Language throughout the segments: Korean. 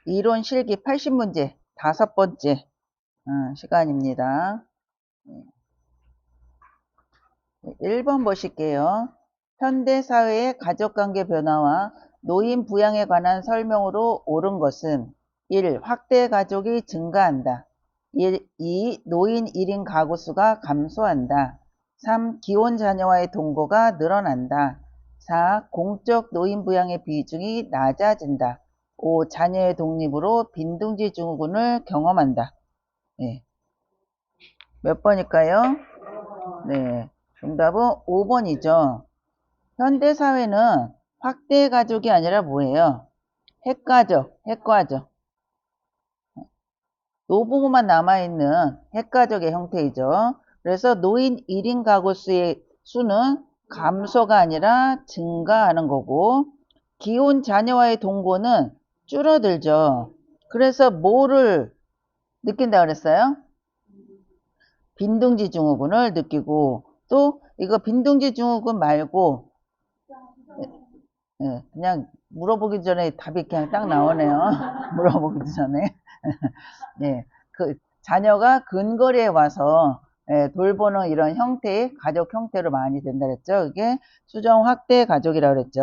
이론 실기 80문제 5번째 시간입니다. 1번 보실게요. 현대사회의 가족관계 변화와 노인 부양에 관한 설명으로 옳은 것은 1. 확대 가족이 증가한다. 2. 노인 1인 가구 수가 감소한다. 3. 기혼 자녀와의 동거가 늘어난다. 4. 공적 노인 부양의 비중이 낮아진다. 5. 자녀의 독립으로 빈둥지 증후군을 경험한다. 네. 몇 번일까요? 네. 정답은 5번이죠. 현대사회는 확대 가족이 아니라 뭐예요? 핵가족. 노부부만 남아있는 핵가족의 형태이죠. 그래서 노인 1인 가구 수는 감소가 아니라 증가하는 거고, 기혼 자녀와의 동거는 줄어들죠. 그래서 뭐를 느낀다 그랬어요? 빈둥지 증후군을 느끼고, 또 이거 빈둥지 증후군 말고 그냥 물어보기 전에 답이 그냥 딱 나오네요. 물어보기 전에. 네, 그 자녀가 근거리에 와서 돌보는 이런 형태의 가족 형태로 많이 된다 그랬죠. 이게 수정 확대 가족이라고 그랬죠.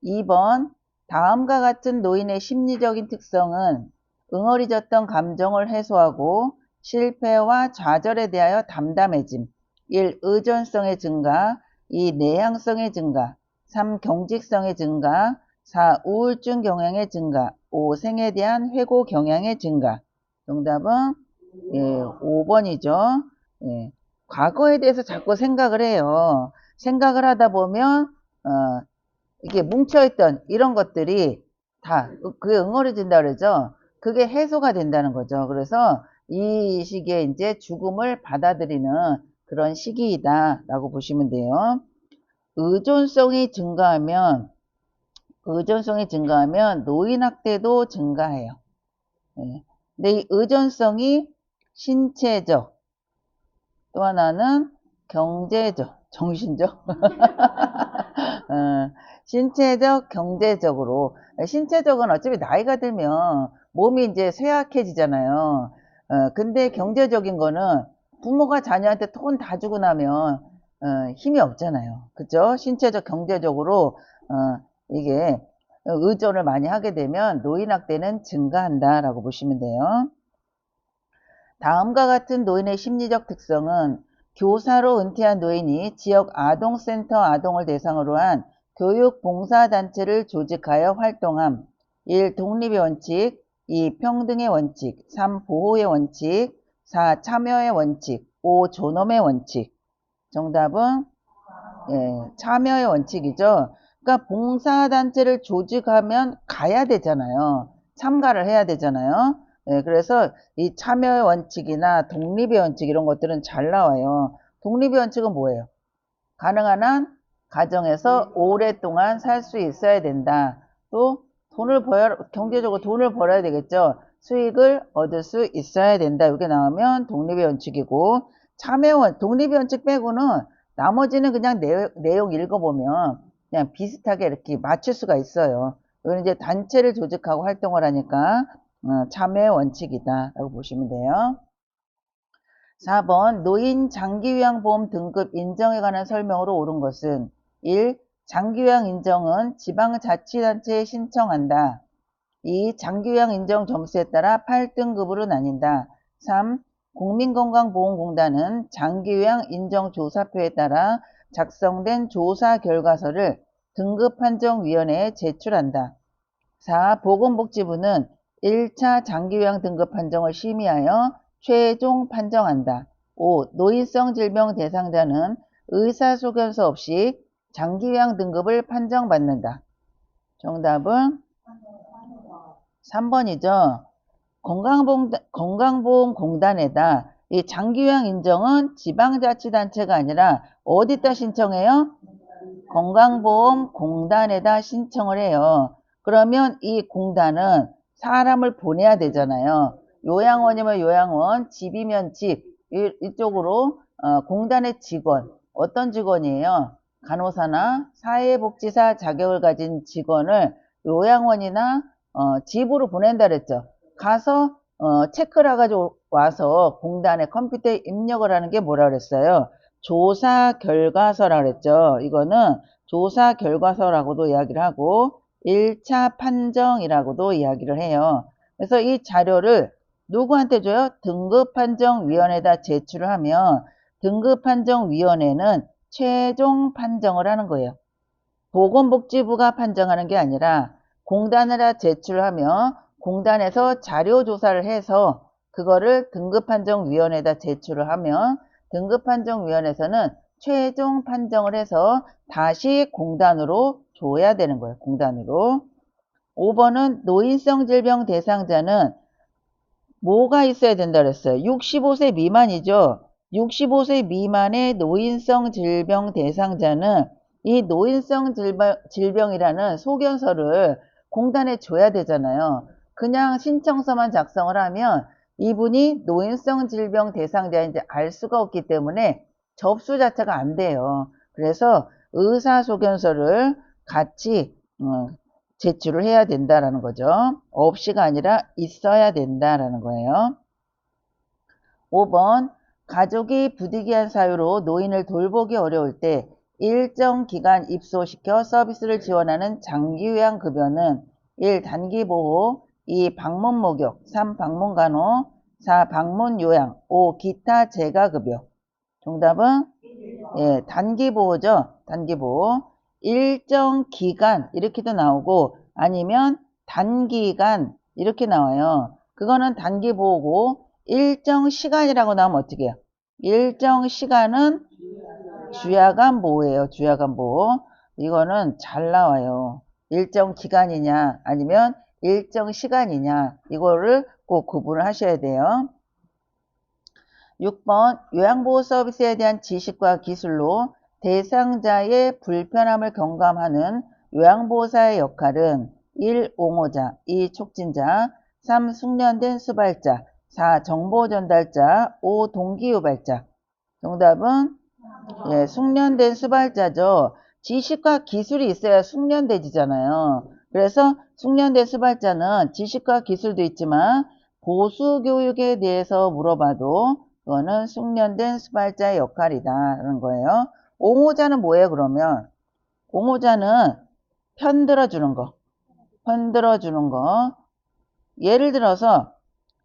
2번 다음과 같은 노인의 심리적인 특성은 응어리졌던 감정을 해소하고 실패와 좌절에 대하여 담담해짐. 1. 의존성의 증가. 2. 내향성의 증가. 3. 경직성의 증가. 4. 우울증 경향의 증가. 5. 생에 대한 회고 경향의 증가. 정답은 5번이죠. 예, 과거에 대해서 자꾸 생각을 해요. 생각을 하다 보면 이게 뭉쳐있던 이런 것들이 다 그게 응어리진다 그러죠. 그게 해소가 된다는 거죠. 그래서 이 시기에 이제 죽음을 받아들이는 그런 시기이다 라고 보시면 돼요. 의존성이 증가하면 노인학대도 증가해요. 네. 근데 이 의존성이 신체적, 또 하나는 경제적, 정신적, 신체적, 경제적으로. 신체적은 어차피 나이가 들면 몸이 이제 쇠약해지잖아요. 근데 경제적인 거는 부모가 자녀한테 돈 다 주고 나면 힘이 없잖아요. 그죠? 신체적, 경제적으로 이게 의존을 많이 하게 되면 노인학대는 증가한다라고 보시면 돼요. 다음과 같은 노인의 심리적 특성은 교사로 은퇴한 노인이 지역 아동센터 아동을 대상으로 한 교육 봉사단체를 조직하여 활동함. 1. 독립의 원칙. 2. 평등의 원칙. 3. 보호의 원칙. 4. 참여의 원칙. 5. 존엄의 원칙. 정답은 참여의 원칙이죠. 그러니까 봉사단체를 조직하면 가야 되잖아요. 참가를 해야 되잖아요. 그래서 이 참여의 원칙이나 독립의 원칙 이런 것들은 잘 나와요. 독립의 원칙은 뭐예요? 가능한 한 가정에서 오랫동안 살 수 있어야 된다. 또 경제적으로 돈을 벌어야 되겠죠. 수익을 얻을 수 있어야 된다. 이게 나오면 독립의 원칙이고, 독립의 원칙 빼고는 나머지는 그냥 내용 읽어보면 그냥 비슷하게 이렇게 맞출 수가 있어요. 이건 이제 단체를 조직하고 활동을 하니까 참여의 원칙이다 라고 보시면 돼요. 4번 노인 장기요양보험 등급 인정에 관한 설명으로 옳은 것은 1. 장기요양 인정은 지방자치단체에 신청한다. 2. 장기요양 인정 점수에 따라 8등급으로 나뉜다. 3. 국민건강보험공단은 장기요양 인정조사표에 따라 작성된 조사 결과서를 등급판정위원회에 제출한다. 4. 보건복지부는 1차 장기요양 등급 판정을 심의하여 최종 판정한다. 5. 노인성 질병 대상자는 의사소견서 없이 장기요양 등급을 판정받는다. 정답은 3번이죠. 건강보험공단에다 이 장기요양 인정은 지방자치단체가 아니라 어디다 신청해요? 건강보험공단에다 신청을 해요. 그러면 이 공단은 사람을 보내야 되잖아요. 요양원이면 요양원, 집이면 집, 이쪽으로 공단의 직원, 어떤 직원이에요? 간호사나 사회복지사 자격을 가진 직원을 요양원이나 집으로 보낸다 그랬죠. 가서 체크를 해가지고 와서 공단에 컴퓨터에 입력을 하는 게 뭐라 그랬어요? 조사 결과서라 그랬죠. 이거는 조사 결과서라고도 이야기를 하고 1차 판정이라고도 이야기를 해요. 그래서 이 자료를 누구한테 줘요? 등급판정위원회에다 제출을 하면 등급판정위원회는 최종 판정을 하는 거예요. 보건복지부가 판정하는 게 아니라 공단에다 제출하면 공단에서 자료조사를 해서 그거를 등급판정위원회에다 제출을 하면 등급판정위원회에서는 최종 판정을 해서 다시 공단으로 줘야 되는 거예요. 공단으로. 5번은 노인성 질병 대상자는 뭐가 있어야 된다 그랬어요? 65세 미만이죠. 65세 미만의 노인성 질병 대상자는 이 노인성 질병이라는 소견서를 공단에 줘야 되잖아요. 그냥 신청서만 작성을 하면 이분이 노인성 질병 대상자인지 알 수가 없기 때문에 접수 자체가 안 돼요. 그래서 의사소견서를 같이 제출을 해야 된다라는 거죠. 없이가 아니라 있어야 된다라는 거예요. 5번 가족이 부득이한 사유로 노인을 돌보기 어려울 때 일정 기간 입소시켜 서비스를 지원하는 장기요양급여는 1. 단기보호, 2. 방문목욕, 3. 방문간호, 4. 방문요양, 5. 기타 재가급여. 정답은 예, 단기보호죠. 단기보호. 일정 기간 이렇게도 나오고 아니면 단기간 이렇게 나와요. 그거는 단기보호고 일정 시간이라고 나오면 어떻게 해요? 일정 시간은 주야간 보호예요. 주야간 보호. 이거는 잘 나와요. 일정 기간이냐 아니면 일정 시간이냐 이거를 꼭 구분을 하셔야 돼요. 6번 요양보호 서비스에 대한 지식과 기술로 대상자의 불편함을 경감하는 요양보호사의 역할은 1. 옹호자, 2. 촉진자, 3. 숙련된 수발자, 4. 정보전달자, 5. 동기유발자. 정답은 예, 숙련된 수발자죠. 지식과 기술이 있어야 숙련되지잖아요. 그래서 숙련된 수발자는 지식과 기술도 있지만 보수교육에 대해서 물어봐도 그거는 숙련된 수발자의 역할이다라는 거예요. 옹호자는 뭐예요, 그러면? 옹호자는 편들어주는 거. 편들어주는 거. 예를 들어서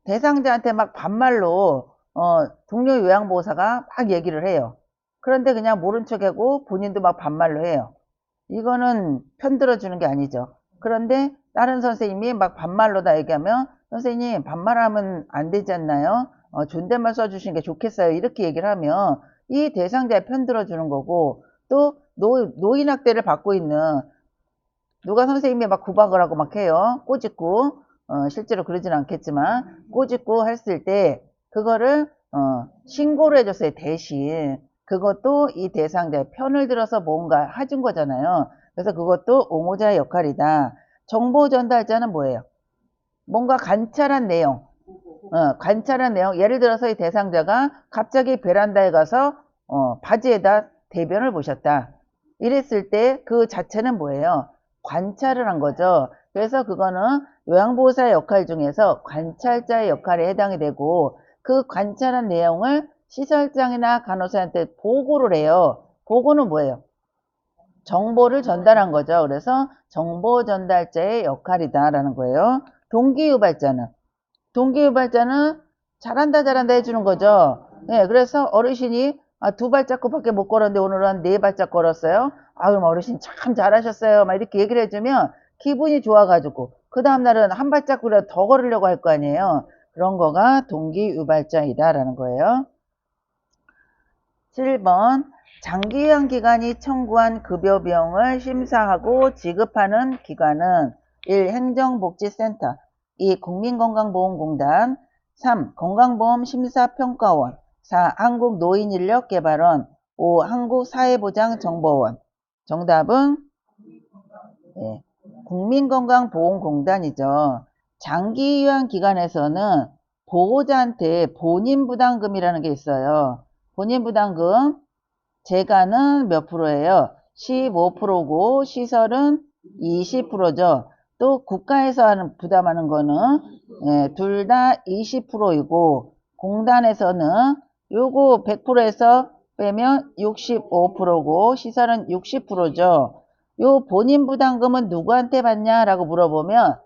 대상자한테 막 반말로 동료 요양보호사가 막 얘기를 해요. 그런데 그냥 모른 척하고 본인도 막 반말로 해요. 이거는 편들어주는 게 아니죠. 그런데 다른 선생님이 막 반말로 다 얘기하면 선생님 반말하면 안 되지 않나요? 존댓말 써주시는 게 좋겠어요. 이렇게 얘기를 하면 이 대상자에 편들어주는 거고 또 노인학대를 받고 있는 누가 선생님이 막 구박을 하고 막 해요. 꼬집고 실제로 그러진 않겠지만 꼬집고 했을 때 그거를 신고를 해줬어요. 대신 그것도 이 대상자의 편을 들어서 뭔가 해준 거잖아요. 그래서 그것도 옹호자의 역할이다. 정보 전달자는 뭐예요? 뭔가 관찰한 내용 관찰한 내용 예를 들어서 이 대상자가 갑자기 베란다에 가서 바지에다 대변을 보셨다. 이랬을 때 그 자체는 뭐예요? 관찰을 한 거죠. 그래서 그거는 요양보호사의 역할 중에서 관찰자의 역할에 해당이 되고 그 관찰한 내용을 시설장이나 간호사한테 보고를 해요. 보고는 뭐예요? 정보를 전달한 거죠. 그래서 정보 전달자의 역할이다라는 거예요. 동기유발자는 잘한다 잘한다 해주는 거죠. 네, 그래서 어르신이 두 발자국밖에 못 걸었는데 오늘은 네 발짝 걸었어요. 그럼 어르신 참 잘하셨어요. 막 이렇게 얘기를 해주면 기분이 좋아가지고 그 다음날은 한 발자국이라도 더 걸으려고 할 거 아니에요. 그런 거가 동기유발자이다라는 거예요. 7번 장기요양 기관이 청구한 급여 비용을 심사하고 지급하는 기관은 1. 행정복지센터 2. 국민건강보험공단 3. 건강보험심사평가원 4. 한국노인인력개발원 5. 한국사회보장정보원 정답은 네, 국민건강보험공단이죠. 장기요양기관에서는 보호자한테 본인부담금이라는 게 있어요. 본인부담금 재가는 몇 프로예요? 15%고 시설은 20%죠. 또 국가에서 부담하는 거는 둘 다 20%이고 공단에서는 요거 100%에서 빼면 65%고 시설은 60%죠. 요 본인 부담금은 누구한테 받냐라고 물어보면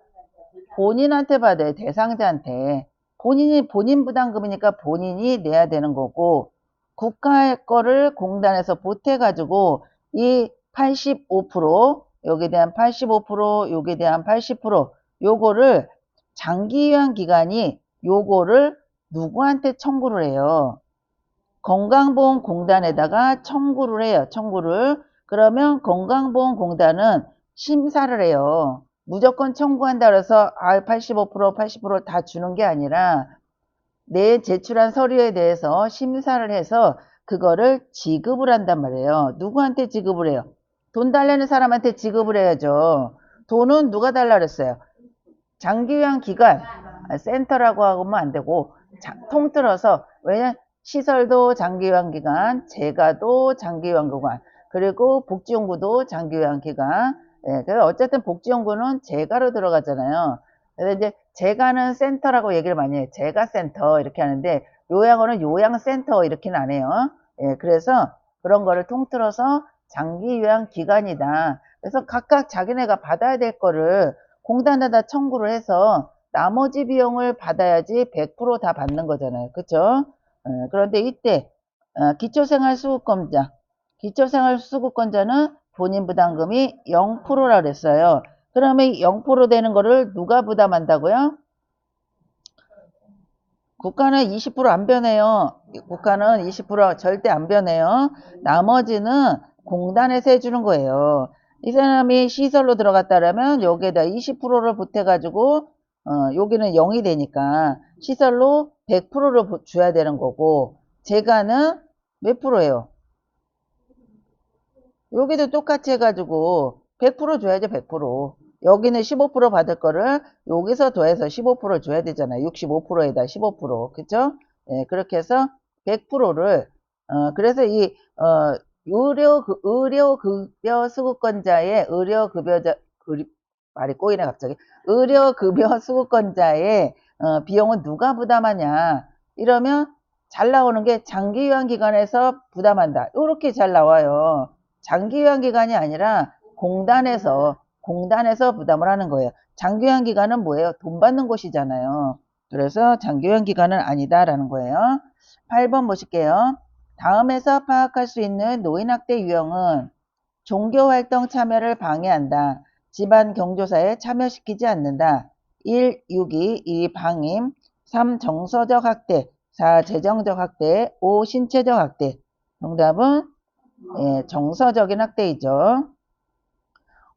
본인한테 받아요. 대상자한테. 본인 부담금이니까 본인이 내야 되는 거고 국가의 거를 공단에서 보태가지고 이 85% 여기에 대한 85% 여기에 대한 80% 요거를 장기유한 기관이 요거를 누구한테 청구를 해요. 건강보험공단에다가 청구를 해요. 청구를. 그러면 건강보험공단은 심사를 해요. 무조건 청구한다 그래서 85% 80%다 주는 게 아니라 내 제출한 서류에 대해서 심사를 해서 그거를 지급을 한단 말이에요. 누구한테 지급을 해요? 돈 달라는 사람한테 지급을 해야죠. 돈은 누가 달라 그랬어요? 장기유한 기관, 센터라고 하면 안 되고 통틀어서 왜냐 시설도 장기유한 기관, 재가도 장기유한 기관, 그리고 복지연구도 장기유한 기관. 그래서 어쨌든 복지연구는 재가로 들어가잖아요. 그래서 이제 재가는 센터라고 얘기를 많이 해요. 재가센터 이렇게 하는데 요양원은 요양센터 이렇게는 안 해요. 그래서 그런 거를 통틀어서 장기유한 기관이다. 그래서 각각 자기네가 받아야 될 거를 공단에다 청구를 해서 나머지 비용을 받아야지 100% 다 받는 거잖아요. 그쵸? 그런데 이때 기초생활수급권자는 본인 부담금이 0%라 그랬어요. 그러면 0% 되는 거를 누가 부담한다고요? 국가는 20%안 변해요. 국가는 20% 절대 안 변해요. 나머지는 공단에서 해주는 거예요. 이 사람이 시설로 들어갔다면 여기에다 20%를 보태가지고 여기는 0이 되니까 시설로 100%를 줘야 되는 거고 재가는 몇 프로예요? 여기도 똑같이 해가지고 100% 줘야죠. 100%. 여기는 15% 받을 거를 여기서 더해서 15% 줘야 되잖아요. 65%에다 15%. 그쵸? 그렇게 해서 100%를 그래서 이 의료급여 수급권자의 말이 꼬이네 갑자기. 의료급여 수급권자의 비용은 누가 부담하냐 이러면 잘 나오는 게 장기요양기관에서 부담한다. 이렇게 잘 나와요. 장기요양기관이 아니라 공단에서 부담을 하는 거예요. 장기요양기관은 뭐예요? 돈 받는 곳이잖아요. 그래서 장기요양기관은 아니다라는 거예요. 8번 보실게요. 다음에서 파악할 수 있는 노인학대 유형은 종교활동 참여를 방해한다. 집안 경조사에 참여시키지 않는다. 1. 유기, 2. 방임, 3. 정서적 학대, 4. 재정적 학대, 5. 신체적 학대. 정답은 정서적인 학대이죠.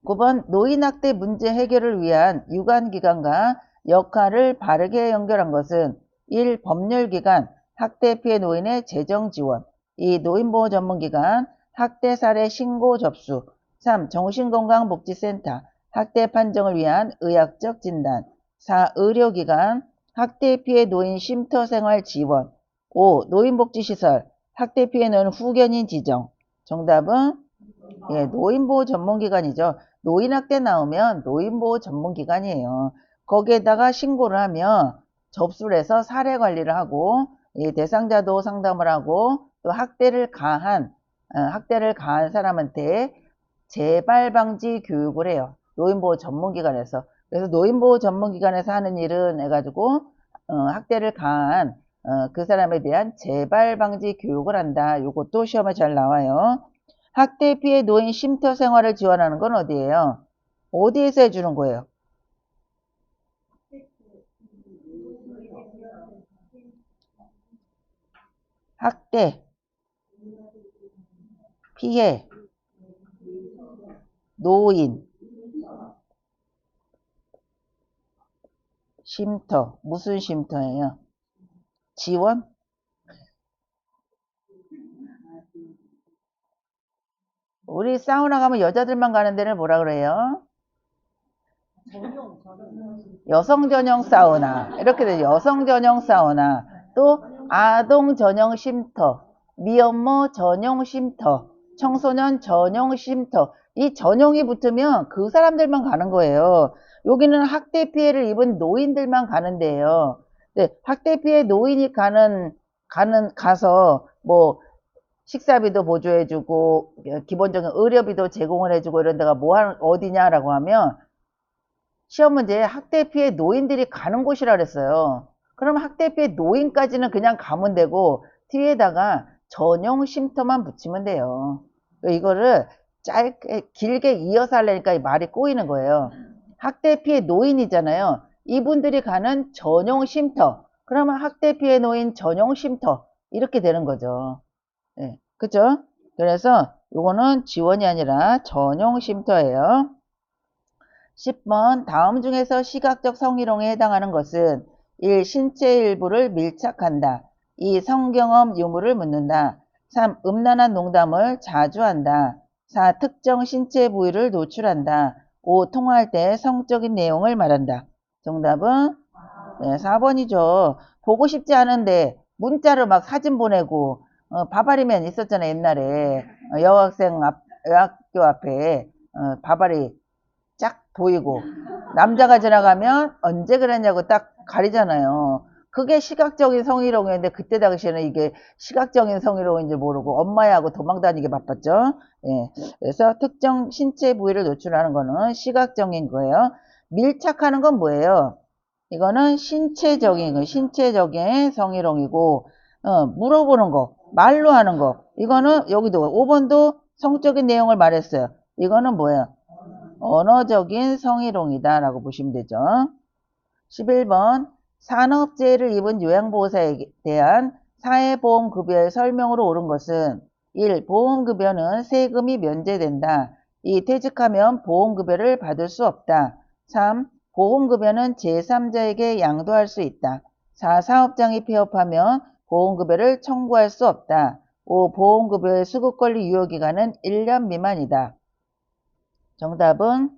9번 노인학대 문제 해결을 위한 유관기관과 역할을 바르게 연결한 것은 1. 법률기관, 학대 피해 노인의 재정지원, 2. 노인보호 전문기관, 학대 사례 신고 접수, 3. 정신건강복지센터, 학대 판정을 위한 의학적 진단, 4. 의료기관, 학대 피해 노인 쉼터생활 지원, 5. 노인복지시설, 학대 피해 노인 후견인 지정. 정답은 노인보호 전문기관이죠. 노인학대 나오면 노인보호 전문기관이에요. 거기에다가 신고를 하면 접수를 해서 사례 관리를 하고 대상자도 상담을 하고 또 학대를 가한 사람한테 재발 방지 교육을 해요. 노인보호 전문기관에서. 그래서 노인보호 전문기관에서 하는 일은 해가지고 학대를 가한 그 사람에 대한 재발 방지 교육을 한다. 이것도 시험에 잘 나와요. 학대 피해 노인 쉼터 생활을 지원하는 건 어디예요? 어디에서 해주는 거예요? 학대, 피해, 노인, 쉼터. 무슨 쉼터예요? 지원? 우리 사우나 가면 여자들만 가는 데를 뭐라 그래요? 여성 전용 사우나. 이렇게 되죠. 여성 전용 사우나. 또 아동 전용 쉼터, 미혼모 전용 쉼터, 청소년 전용 쉼터. 이 전용이 붙으면 그 사람들만 가는 거예요. 여기는 학대 피해를 입은 노인들만 가는 데예요. 네, 학대 피해 노인이 가서 뭐 식사비도 보조해주고 기본적인 의료비도 제공을 해주고 이런 데가 어디냐라고 하면 시험 문제에 학대 피해 노인들이 가는 곳이라 그랬어요. 그럼 학대 피해 노인까지는 그냥 가면 되고 뒤에다가 전용 쉼터만 붙이면 돼요. 이거를 길게 이어서 하려니까 이 말이 꼬이는 거예요. 학대 피해 노인이잖아요. 이분들이 가는 전용 쉼터. 그러면 학대 피해 노인 전용 쉼터. 이렇게 되는 거죠. 네, 그죠? 그래서 요거는 지원이 아니라 전용 쉼터예요. 10번 다음 중에서 시각적 성희롱에 해당하는 것은 1. 신체 일부를 밀착한다. 2. 성경험 유무를 묻는다. 3. 음란한 농담을 자주 한다. 4. 특정 신체 부위를 노출한다. 5. 통화할 때 성적인 내용을 말한다. 정답은 네, 4번이죠. 보고 싶지 않은데 문자로 막 사진 보내고 바바리맨 있었잖아요. 옛날에 여학교 앞에 바바리 쫙 보이고 남자가 지나가면 언제 그랬냐고 딱 가리잖아요. 그게 시각적인 성희롱이었는데 그때 당시에는 이게 시각적인 성희롱인지 모르고 엄마야하고 도망다니게 바빴죠. 예. 그래서 특정 신체 부위를 노출하는 거는 시각적인 거예요. 밀착하는 건 뭐예요? 이거는 신체적인 성희롱이고 물어보는 거, 말로 하는 거. 이거는 여기도 5번도 성적인 내용을 말했어요. 이거는 뭐예요? 언어적인 성희롱이다 라고 보시면 되죠. 11번 산업재해를 입은 요양보호사에 대한 사회보험급여의 설명으로 옳은 것은 1. 보험급여는 세금이 면제된다. 2. 퇴직하면 보험급여를 받을 수 없다. 3. 보험급여는 제3자에게 양도할 수 있다. 4. 사업장이 폐업하면 보험급여를 청구할 수 없다. 5. 보험급여의 수급권리 유효기간은 1년 미만이다. 정답은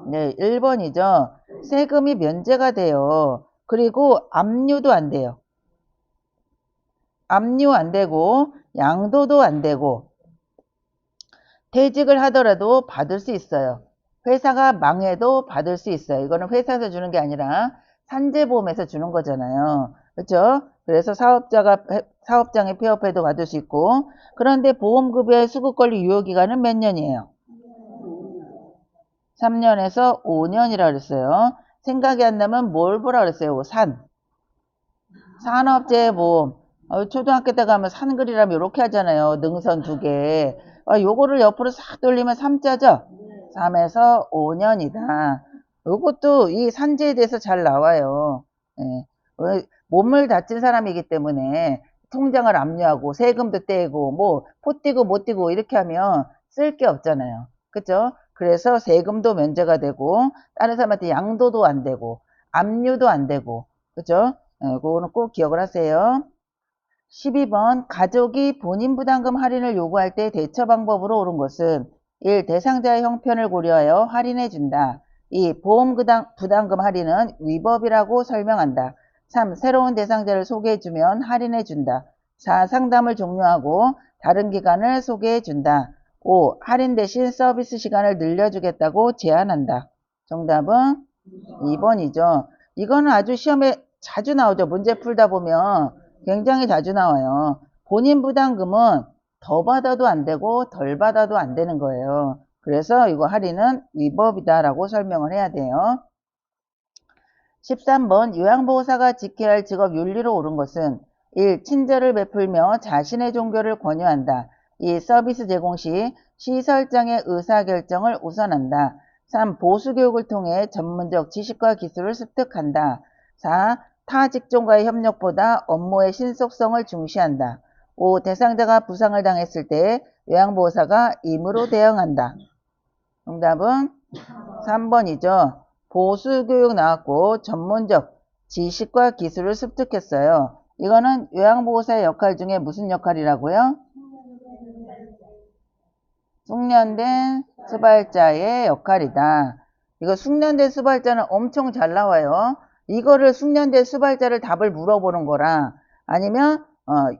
네, 1번이죠. 세금이 면제가 돼요. 그리고 압류도 안 돼요. 압류 안 되고 양도도 안 되고 퇴직을 하더라도 받을 수 있어요. 회사가 망해도 받을 수 있어요. 이거는 회사에서 주는 게 아니라 산재보험에서 주는 거잖아요. 그렇죠? 그래서 사업장에 폐업해도 받을 수 있고 그런데 보험급여의 수급권리 유효기간은 몇 년이에요? 3년에서 5년이라 그랬어요. 생각이 안 나면 뭘 보라 그랬어요? 산업재해보험. 초등학교 때 가면 산 그리라면 이렇게 하잖아요. 능선 2개. 요거를 옆으로 싹 돌리면 3자죠? 3에서 5년이다. 요것도 이 산재에 대해서 잘 나와요. 예. 몸을 다친 사람이기 때문에 통장을 압류하고 세금도 떼고 뭐 포 떼고 못 떼고 이렇게 하면 쓸 게 없잖아요. 그죠? 그래서 세금도 면제가 되고 다른 사람한테 양도도 안 되고 압류도 안 되고 그죠? 그거는 꼭 기억을 하세요. 12번 가족이 본인 부담금 할인을 요구할 때 대처 방법으로 옳은 것은 1. 대상자의 형편을 고려하여 할인해 준다. 2. 보험 부담금 할인은 위법이라고 설명한다. 3. 새로운 대상자를 소개해 주면 할인해 준다. 4. 상담을 종료하고 다른 기간을 소개해 준다. 5. 할인 대신 서비스 시간을 늘려주겠다고 제안한다. 정답은 2번이죠. 이거는 아주 시험에 자주 나오죠. 문제 풀다 보면 굉장히 자주 나와요. 본인 부담금은 더 받아도 안 되고 덜 받아도 안 되는 거예요. 그래서 이거 할인은 위법이다라고 설명을 해야 돼요. 13번 요양보호사가 지켜야 할 직업 윤리로 옳은 것은 1. 친절을 베풀며 자신의 종교를 권유한다. 2. 서비스 제공 시 시설장의 의사결정을 우선한다. 3. 보수교육을 통해 전문적 지식과 기술을 습득한다. 4. 타 직종과의 협력보다 업무의 신속성을 중시한다. 5. 대상자가 부상을 당했을 때 요양보호사가 임의로 대응한다. 정답은 3번이죠. 보수교육 나왔고 전문적 지식과 기술을 습득했어요. 이거는 요양보호사의 역할 중에 무슨 역할이라고요? 숙련된 수발자의 역할이다. 이거 숙련된 수발자는 엄청 잘 나와요. 이거를 숙련된 수발자를 답을 물어보는 거랑 아니면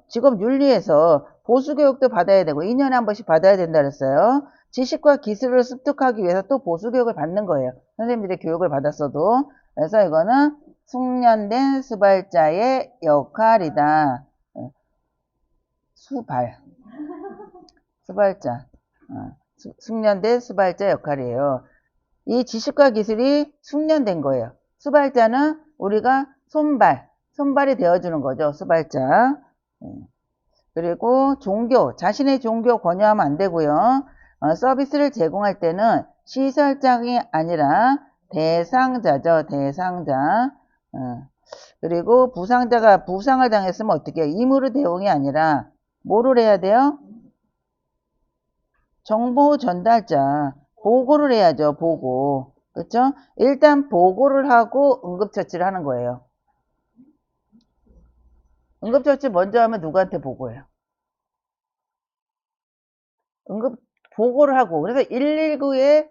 직업 윤리에서 보수교육도 받아야 되고 2년에 한 번씩 받아야 된다 그랬어요. 지식과 기술을 습득하기 위해서 또 보수교육을 받는 거예요. 선생님들이 교육을 받았어도. 그래서 이거는 숙련된 수발자의 역할이다. 수발자. 숙련된 수발자 역할이에요. 이 지식과 기술이 숙련된 거예요. 수발자는 우리가 손발이 되어주는 거죠. 수발자. 그리고 종교, 자신의 종교 권유하면 안 되고요. 서비스를 제공할 때는 시설장이 아니라 대상자죠. 대상자. 그리고 부상자가 부상을 당했으면 어떻게 해요? 임의로 대응이 아니라 뭐를 해야 돼요? 정보 전달자. 보고를 해야죠. 보고. 그렇죠? 일단 보고를 하고 응급처치를 하는 거예요. 응급처치 먼저 하면 누구한테 보고해요? 보고를 하고. 그래서 119에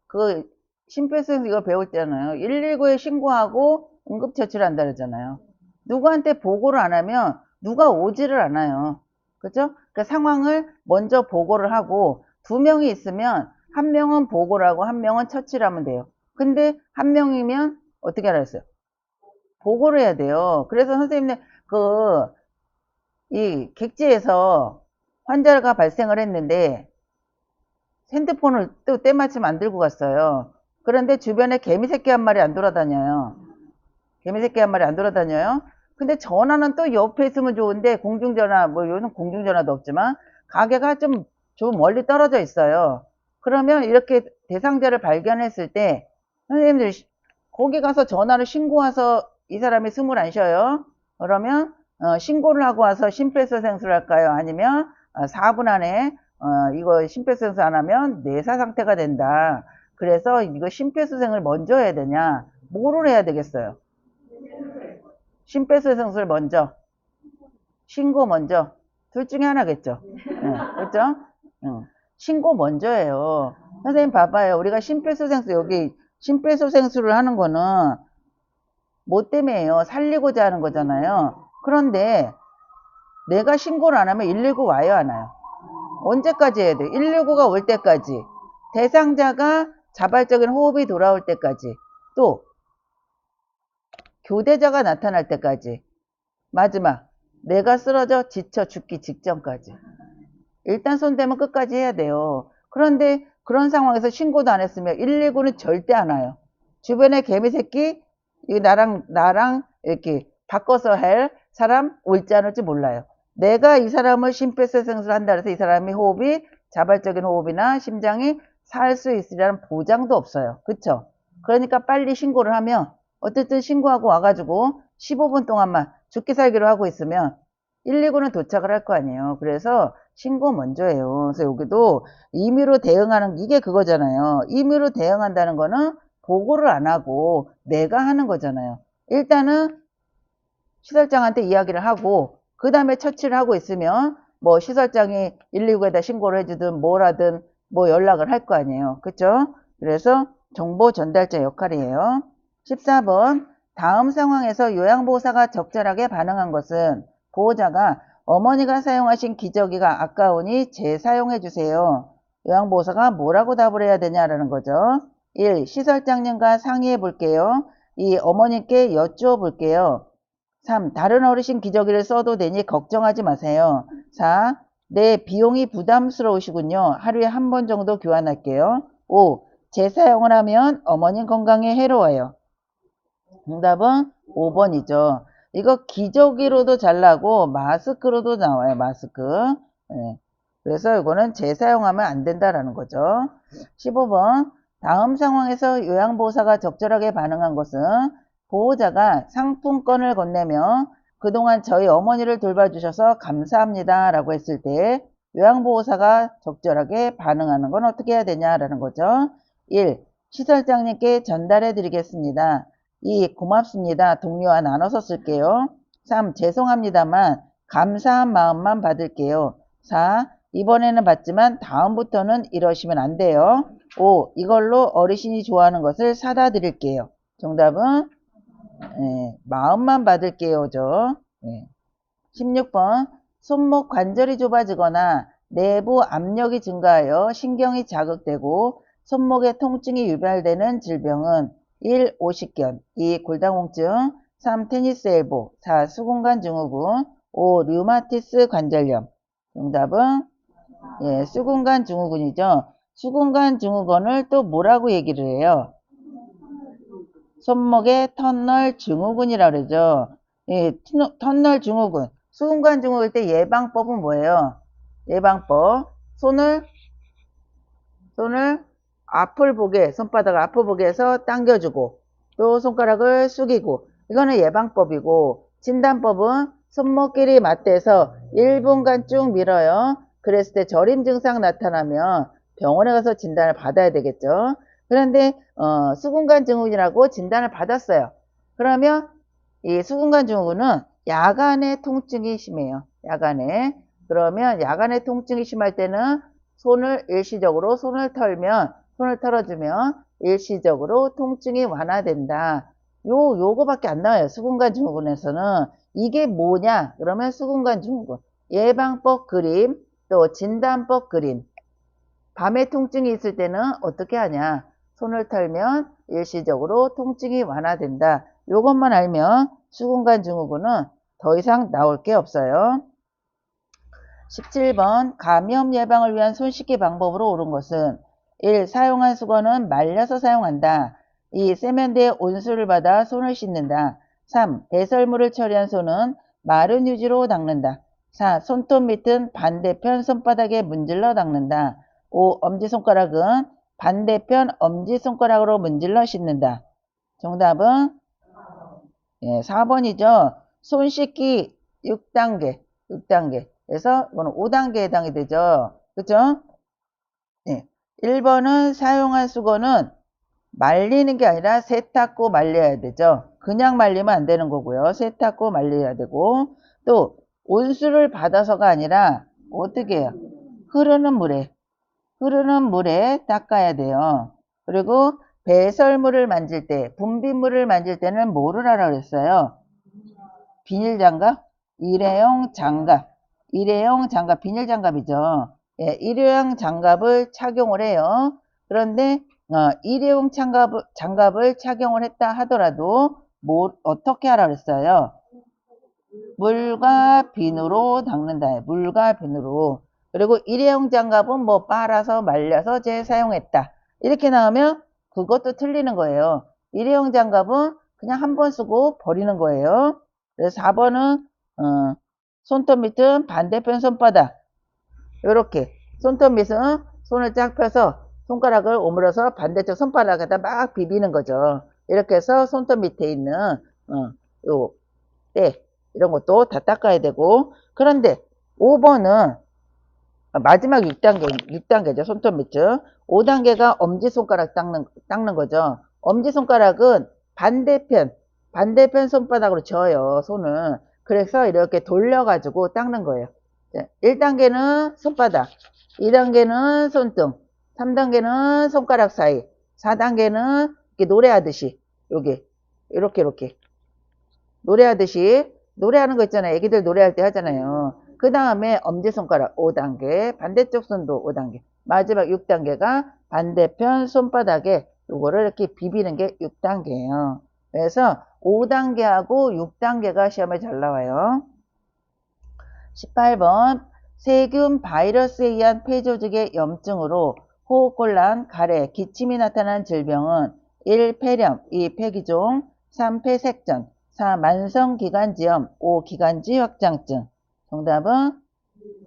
그 심폐소생술 이거 배울 때잖아요. 119에 신고하고 응급처치를 한다 그러잖아요. 누구한테 보고를 안 하면 누가 오지를 않아요. 그죠? 그 상황을 먼저 보고를 하고 2명이 있으면 1명은 보고를 하고 1명은 처치를 하면 돼요. 근데 1명이면 어떻게 하라 했어요? 보고를 해야 돼요. 그래서 선생님네 이 객지에서 환자가 발생을 했는데 핸드폰을 또 때마침 안 들고 갔어요. 그런데 주변에 개미새끼 한 마리 안 돌아다녀요. 개미새끼 한 마리 안 돌아다녀요. 근데 전화는 또 옆에 있으면 좋은데 공중전화, 뭐 요즘 공중전화도 없지만 가게가 좀 멀리 떨어져 있어요. 그러면 이렇게 대상자를 발견했을 때 선생님들 거기 가서 전화를 신고해서 이 사람이 숨을 안 쉬어요. 그러면 신고를 하고 와서 심폐소생술을 할까요? 아니면 4분 안에 이거 심폐소생술 안 하면 뇌사 상태가 된다. 그래서 이거 심폐소생을 먼저 해야 되냐? 뭐를 해야 되겠어요? 심폐소생술 먼저, 신고 먼저, 둘 중에 하나겠죠. 그렇죠? 신고 먼저 해요. 선생님 봐봐요. 우리가 심폐소생술 여기 심폐소생술을 하는 거는 뭐 때문에요? 살리고자 하는 거잖아요. 그런데 내가 신고를 안 하면 119 와요, 안 와요? 언제까지 해야 돼? 119가 올 때까지. 대상자가 자발적인 호흡이 돌아올 때까지. 또 교대자가 나타날 때까지. 마지막 내가 쓰러져 지쳐 죽기 직전까지. 일단 손대면 끝까지 해야 돼요. 그런데 그런 상황에서 신고도 안 했으면 119는 절대 안 와요. 주변에 개미새끼 나랑 이렇게 바꿔서 할 사람 올지 안 올지 몰라요. 내가 이 사람을 심폐소생술을 한다 해서 이 사람이 호흡이 자발적인 호흡이나 심장이 살 수 있으리라는 보장도 없어요. 그쵸? 그러니까 빨리 신고를 하면 어쨌든 신고하고 와가지고 15분 동안만 죽기 살기로 하고 있으면 119는 도착을 할 거 아니에요. 그래서 신고 먼저 해요. 그래서 여기도 임의로 대응하는 이게 그거잖아요. 임의로 대응한다는 거는 보고를 안 하고 내가 하는 거잖아요. 일단은 시설장한테 이야기를 하고 그 다음에 처치를 하고 있으면 뭐 시설장이 119에다 신고를 해주든 뭘 하든 뭐 연락을 할 거 아니에요. 그쵸? 그래서 정보 전달자 역할이에요. 14번 다음 상황에서 요양보호사가 적절하게 반응한 것은 보호자가 어머니가 사용하신 기저귀가 아까우니 재사용해 주세요. 요양보호사가 뭐라고 답을 해야 되냐라는 거죠. 1. 시설장님과 상의해 볼게요. 2. 어머니께 여쭈어 볼게요. 3. 다른 어르신 기저귀를 써도 되니 걱정하지 마세요. 4. 네, 비용이 부담스러우시군요. 하루에 한 번 정도 교환할게요. 5. 재사용을 하면 어머님 건강에 해로워요. 정답은 5번이죠. 이거 기저귀로도 잘 나고 마스크로도 나와요. 마스크. 네. 그래서 이거는 재사용하면 안 된다라는 거죠. 15번 다음 상황에서 요양보호사가 적절하게 반응한 것은 보호자가 상품권을 건네며 그동안 저희 어머니를 돌봐주셔서 감사합니다 라고 했을 때 요양보호사가 적절하게 반응하는 건 어떻게 해야 되냐라는 거죠. 1. 시설장님께 전달해 드리겠습니다. 2. 고맙습니다. 동료와 나눠서 쓸게요. 3. 죄송합니다만 감사한 마음만 받을게요. 4. 이번에는 받지만 다음부터는 이러시면 안 돼요. 5. 이걸로 어르신이 좋아하는 것을 사다 드릴게요. 정답은 마음만 받을게요죠. 16번 손목 관절이 좁아지거나 내부 압력이 증가하여 신경이 자극되고 손목에 통증이 유발되는 질병은 1. 오십견, 2. 골다공증, 3. 테니스 엘보, 4. 수근관 증후군, 5. 류마티스 관절염. 정답은 수근관 증후군이죠. 수근관 증후군을 또 뭐라고 얘기를 해요? 손목의 터널 증후군이라고 그러죠. 터널 증후군. 수근관 증후군일 때 예방법은 뭐예요? 예방법. 손을 앞을 보게, 손바닥을 앞을 보게 해서 당겨주고, 또 손가락을 숙이고, 이거는 예방법이고, 진단법은 손목끼리 맞대서 1분간 쭉 밀어요. 그랬을 때 저림 증상 나타나면 병원에 가서 진단을 받아야 되겠죠. 그런데 수근관 증후군이라고 진단을 받았어요. 그러면 이 수근관 증후군은 야간에 통증이 심해요. 야간에. 그러면 야간에 통증이 심할 때는 손을 일시적으로 손을 털어주면 일시적으로 통증이 완화된다. 요거밖에 안 나와요. 수근관 증후군에서는. 이게 뭐냐? 그러면 수근관 증후군. 예방법 그림, 또 진단법 그림. 밤에 통증이 있을 때는 어떻게 하냐? 손을 털면 일시적으로 통증이 완화된다. 요것만 알면 수근관 증후군은 더 이상 나올 게 없어요. 17번 감염 예방을 위한 손 씻기 방법으로 옳은 것은 1. 사용한 수건은 말려서 사용한다. 2. 세면대에 온수를 받아 손을 씻는다. 3. 배설물을 처리한 손은 마른 휴지로 닦는다. 4. 손톱 밑은 반대편 손바닥에 문질러 닦는다. 5. 엄지손가락은 반대편 엄지손가락으로 문질러 씻는다. 정답은 4번이죠. 손 씻기 6단계. 그래서 이거는 5단계에 해당이 되죠. 그죠? 네. 1번은 사용한 수건은 말리는 게 아니라 세탁고 말려야 되죠. 그냥 말리면 안 되는 거고요. 세탁고 말려야 되고, 또 온수를 받아서가 아니라 어떻게 해요? 흐르는 물에 닦아야 돼요. 그리고 배설물을 만질 때, 분비물을 만질 때는 뭐를 하라 그랬어요? 비닐장갑? 일회용 장갑, 비닐장갑이죠. 일회용 장갑을 착용을 해요. 그런데 일회용 장갑을 착용을 했다 하더라도 어떻게 하라 그랬어요? 물과 비누로 닦는다. 물과 비누로. 그리고 일회용 장갑은 뭐 빨아서 말려서 재사용했다. 이렇게 나오면 그것도 틀리는 거예요. 일회용 장갑은 그냥 한 번 쓰고 버리는 거예요. 그래서 4번은 손톱 밑은 반대편 손바닥. 이렇게 손톱 밑은 손을 쫙 펴서 손가락을 오므려서 반대쪽 손바닥에다 막 비비는 거죠. 이렇게 해서 손톱 밑에 있는 요 때 이런 것도 다 닦아야 되고, 그런데 5번은 마지막 6단계죠. 손톱 밑줄. 5단계가 엄지손가락 닦는 거죠. 엄지손가락은 반대편 손바닥으로 져요, 손을. 그래서 이렇게 돌려가지고 닦는 거예요. 1단계는 손바닥, 2단계는 손등, 3단계는 손가락 사이, 4단계는 이렇게 노래하듯이, 이렇게. 노래하는 거 있잖아요. 애기들 노래할 때 하잖아요. 그 다음에 엄지손가락 5단계, 반대쪽 손도 5단계, 마지막 6단계가 반대편 손바닥에 요거를 이렇게 비비는 게 6단계예요. 그래서 5단계하고 6단계가 시험에 잘 나와요. 18번 세균 바이러스에 의한 폐조직의 염증으로 호흡곤란, 가래, 기침이 나타난 질병은 1. 폐렴, 2. 폐기종, 3. 폐색전, 4. 만성기관지염, 5. 기관지 확장증. 정답은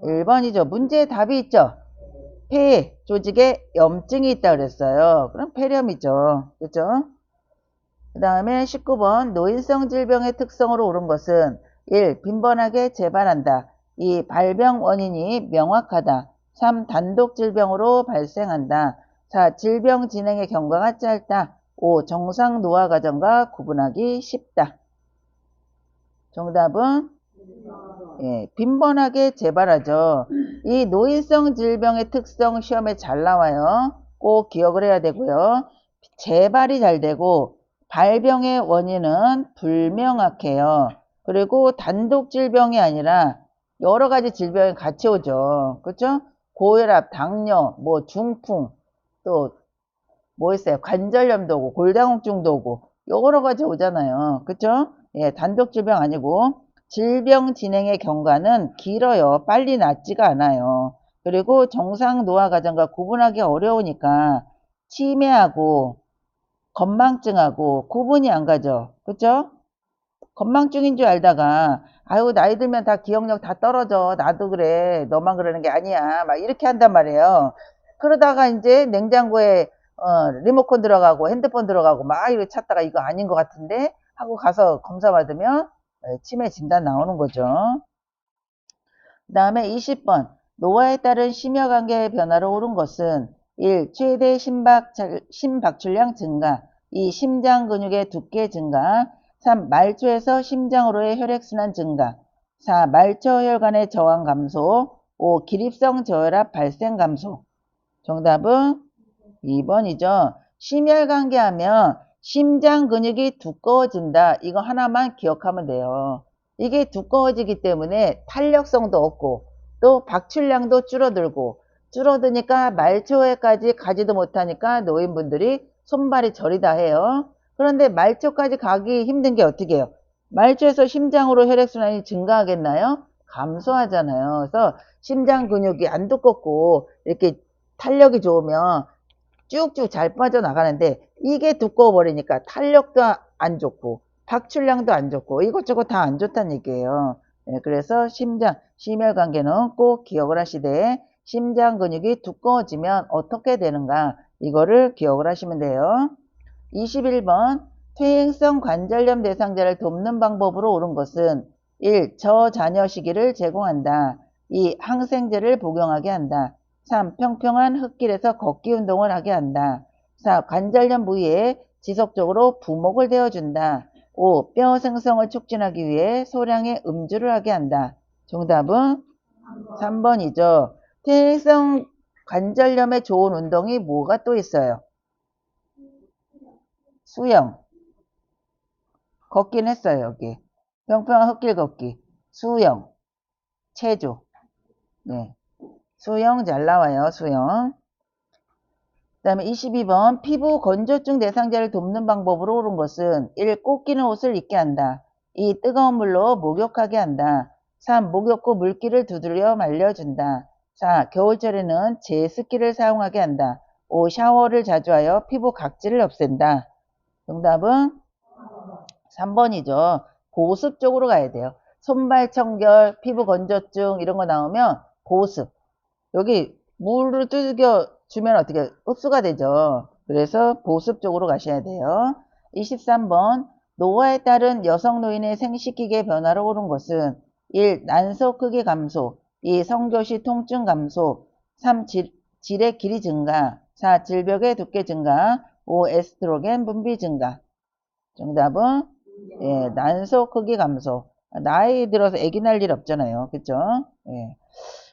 1번이죠. 문제에 답이 있죠. 폐 조직에 염증이 있다 그랬어요. 그럼 폐렴이죠. 그죠? 그 다음에 19번 노인성 질병의 특성으로 옳은 것은 1. 빈번하게 재발한다. 2. 발병 원인이 명확하다. 3. 단독 질병으로 발생한다. 4. 질병 진행의 경과가 짧다. 5. 정상 노화 과정과 구분하기 쉽다. 정답은 빈번하게 재발하죠. 이 노인성 질병의 특성 시험에 잘 나와요. 꼭 기억을 해야 되고요. 재발이 잘 되고 발병의 원인은 불명확해요. 그리고 단독 질병이 아니라 여러 가지 질병이 같이 오죠. 그렇죠? 고혈압, 당뇨, 뭐 중풍, 또 뭐 있어요? 관절염도 오고 골다공증도 오고 여러 가지 오잖아요. 그쵸? 예, 단독 질병 아니고 질병 진행의 경과는 길어요. 빨리 낫지가 않아요. 그리고 정상 노화 과정과 구분하기 어려우니까 치매하고 건망증하고 구분이 안 가죠. 그쵸? 건망증인 줄 알다가 아유 나이 들면 다 기억력 다 떨어져. 나도 그래. 너만 그러는 게 아니야. 막 이렇게 한단 말이에요. 그러다가 이제 냉장고에 리모컨 들어가고 핸드폰 들어가고 막 이렇게 찾다가 이거 아닌 것 같은데 하고 가서 검사 받으면 치매 진단 나오는 거죠. 그 다음에 20번 노화에 따른 심혈관계 변화로 오른 것은 1. 최대 심박출량 증가 2. 심장 근육의 두께 증가 3. 말초에서 심장으로의 혈액순환 증가 4. 말초혈관의 저항 감소 5. 기립성 저혈압 발생 감소 정답은 2번이죠. 심혈관계 하면 심장 근육이 두꺼워진다. 이거 하나만 기억하면 돼요. 이게 두꺼워지기 때문에 탄력성도 없고 또 박출량도 줄어드니까 말초에까지 가지도 못하니까 노인분들이 손발이 저리다 해요. 그런데 말초까지 가기 힘든 게 어떻게 해요? 말초에서 심장으로 혈액순환이 증가하겠나요? 감소하잖아요. 그래서 심장 근육이 안 두껍고 이렇게 탄력이 좋으면 쭉쭉 잘 빠져나가는데 이게 두꺼워 버리니까 탄력도 안 좋고 박출량도 안 좋고 이것저것 다 안 좋다는 얘기예요. 네, 그래서 심혈관계는 꼭 기억을 하시되 심장 근육이 두꺼워지면 어떻게 되는가 이거를 기억을 하시면 돼요. 21번 퇴행성 관절염 대상자를 돕는 방법으로 옳은 것은 1. 저자녀 시기를 제공한다. 2. 항생제를 복용하게 한다. 3. 평평한 흙길에서 걷기 운동을 하게 한다. 4. 관절염 부위에 지속적으로 부목을 대어준다. 5. 뼈 생성을 촉진하기 위해 소량의 음주를 하게 한다. 정답은 3번이죠. 퇴행성 관절염에 좋은 운동이 뭐가 또 있어요? 수영. 걷긴 했어요, 여기. 평평한 흙길 걷기. 수영. 체조. 네. 수영 잘 나와요, 수영. 그 다음에 22번 피부 건조증 대상자를 돕는 방법으로 옳은 것은 1. 꼭 끼는 옷을 입게 한다. 2. 뜨거운 물로 목욕하게 한다. 3. 목욕 후 물기를 두드려 말려준다. 4. 겨울철에는 제습기를 사용하게 한다. 5. 샤워를 자주 하여 피부 각질을 없앤다. 정답은 3번이죠. 보습 쪽으로 가야 돼요. 손발 청결, 피부 건조증 이런 거 나오면 보습. 여기 물을 두들겨 주면 어떻게 흡수가 되죠. 그래서 보습 쪽으로 가셔야 돼요. 23번 노화에 따른 여성 노인의 생식기계 변화로 오른 것은 1. 난소 크기 감소 2. 성교시 통증 감소 3. 질의 길이 증가 4. 질벽의 두께 증가 5. 에스트로겐 분비 증가 정답은 예, 난소 크기 감소. 나이 들어서 아기 날 일 없잖아요. 그쵸? 예.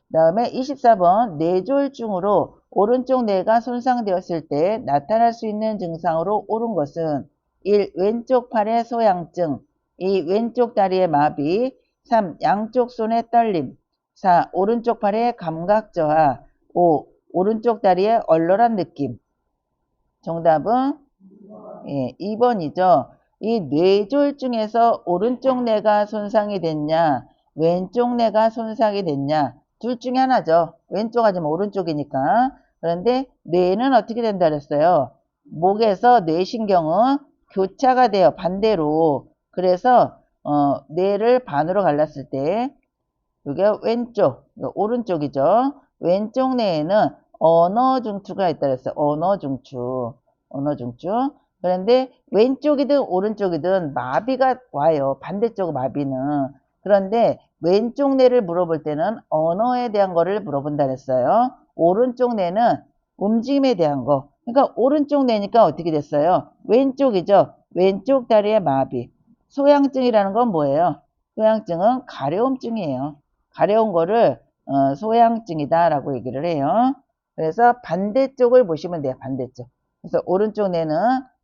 그 다음에 24번 뇌졸중으로 오른쪽 뇌가 손상되었을 때 나타날 수 있는 증상으로 옳은 것은 1. 왼쪽 팔의 소양증 2. 왼쪽 다리의 마비 3. 양쪽 손의 떨림 4. 오른쪽 팔의 감각 저하 5. 오른쪽 다리의 얼얼한 느낌 정답은 예, 2번이죠. 이 뇌졸중에서 오른쪽 뇌가 손상이 됐냐, 왼쪽 뇌가 손상이 됐냐, 둘 중에 하나죠. 왼쪽 아니면 오른쪽이니까. 그런데 뇌는 어떻게 된다 그랬어요? 목에서 뇌신경은 교차가 돼요. 반대로. 그래서 뇌를 반으로 갈랐을 때 이게 왼쪽, 오른쪽이죠. 왼쪽 뇌에는 언어중추가 있다 그랬어요. 언어중추. 언어중추. 그런데 왼쪽이든 오른쪽이든 마비가 와요. 반대쪽 마비는. 그런데 왼쪽 뇌를 물어볼 때는 언어에 대한 거를 물어본다 그랬어요. 오른쪽 뇌는 움직임에 대한 거. 그러니까 오른쪽 뇌니까 어떻게 됐어요? 왼쪽이죠. 왼쪽 다리의 마비. 소양증이라는 건 뭐예요? 소양증은 가려움증이에요. 가려운 거를 소양증이다 라고 얘기를 해요. 그래서 반대쪽을 보시면 돼요. 반대쪽. 그래서 오른쪽 뇌는